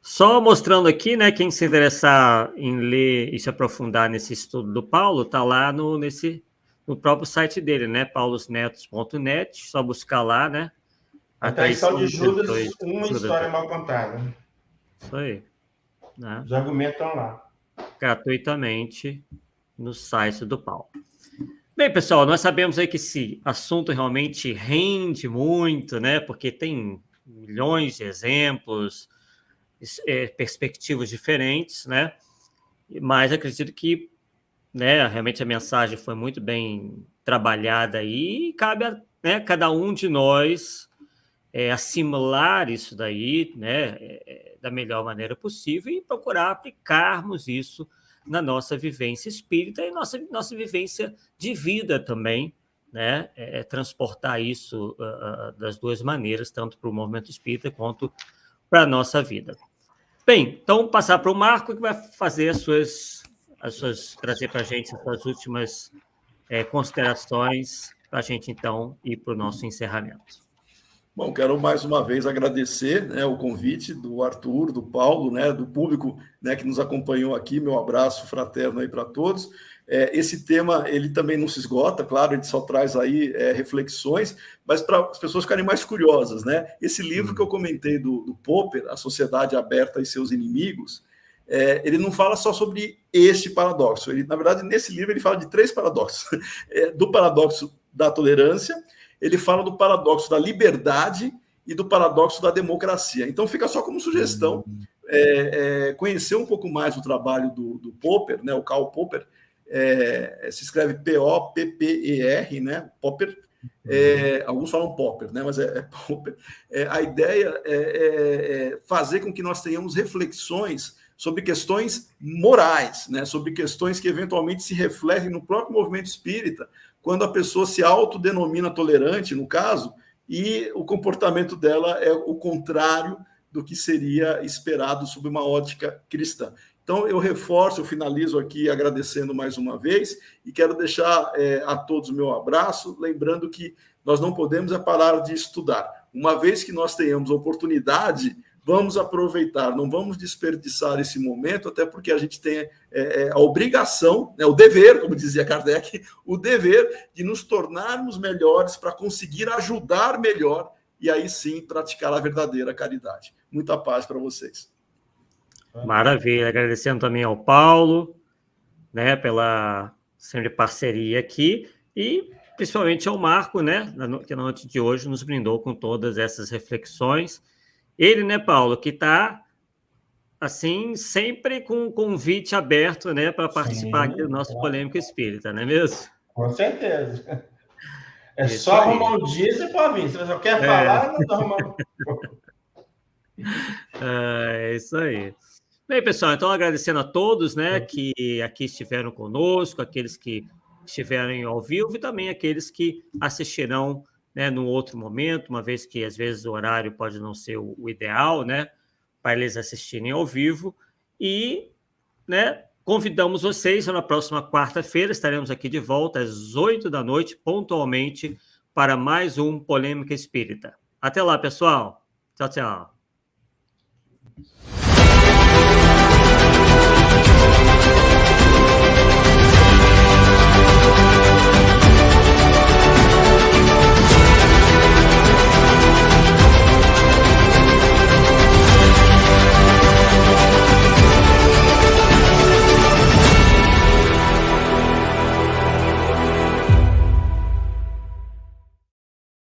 Só mostrando aqui, né, quem se interessar em ler e se aprofundar nesse estudo do Paulo, está lá no próprio site dele, né, paulosnetos.net, só buscar lá, né? A traição de Judas, uma história mal contada. Isso aí. Né? Os argumentos estão lá. Gratuitamente no site do Paulo. Bem, pessoal, nós sabemos aí que esse assunto realmente rende muito, né, porque tem milhões de exemplos, perspectivas diferentes, né? Mas acredito que, né, realmente a mensagem foi muito bem trabalhada aí e cabe a, né, cada um de nós assimilar isso daí, né, da melhor maneira possível e procurar aplicarmos isso na nossa vivência espírita e nossa vivência de vida também, né? Transportar isso das duas maneiras, tanto para o movimento espírita quanto para a nossa vida. Bem, então passar para o Marco, que vai fazer trazer para a gente as suas últimas considerações, para a gente, então, ir para o nosso encerramento. Bom, quero mais uma vez agradecer, né, o convite do Arthur, do Paulo, né, do público, né, que nos acompanhou aqui. Meu abraço fraterno aí para todos. Esse tema, ele também não se esgota, claro, a gente só traz aí reflexões, mas para as pessoas ficarem mais curiosas, né? Esse livro que eu comentei do Popper, A Sociedade Aberta e Seus Inimigos, ele não fala só sobre este paradoxo. Ele, na verdade, nesse livro ele fala de 3 paradoxos. Do paradoxo da tolerância, ele fala do paradoxo da liberdade e do paradoxo da democracia. Então fica só como sugestão conhecer um pouco mais o trabalho do Popper, né? O Karl Popper, se escreve P-O-P-P-E-R, né? Popper. Alguns falam Popper, né? Mas é Popper. A ideia é fazer com que nós tenhamos reflexões sobre questões morais, né? Sobre questões que eventualmente se refletem no próprio movimento espírita, quando a pessoa se autodenomina tolerante, no caso, e o comportamento dela é o contrário do que seria esperado sob uma ótica cristã. Então, eu reforço, eu finalizo aqui agradecendo mais uma vez e quero deixar a todos o meu abraço, lembrando que nós não podemos parar de estudar. Uma vez que nós tenhamos oportunidade, vamos aproveitar, não vamos desperdiçar esse momento, até porque a gente tem a obrigação, né, o dever, como dizia Kardec, o dever de nos tornarmos melhores para conseguir ajudar melhor e aí sim praticar a verdadeira caridade. Muita paz para vocês. Maravilha, agradecendo também ao Paulo, né, pela sempre parceria aqui, e principalmente ao Marco, né, que na noite de hoje nos brindou com todas essas reflexões. Ele, né, Paulo, que está, assim, sempre com um convite aberto, né, para participar aqui do nosso Polêmica Espírita, não é mesmo? Com certeza. Isso só aí. Arrumar um dia, você pode vir. Se você só quer falar, não arrumar. É isso aí. Bem, pessoal, então agradecendo a todos, né, que aqui estiveram conosco, aqueles que estiveram ao vivo e também aqueles que assistirão, né, num outro momento, uma vez que às vezes o horário pode não ser o ideal, né, para eles assistirem ao vivo. E, né, convidamos vocês, na próxima quarta-feira estaremos aqui de volta às 20h, pontualmente, para mais um Polêmica Espírita. Até lá, pessoal. Tchau, tchau.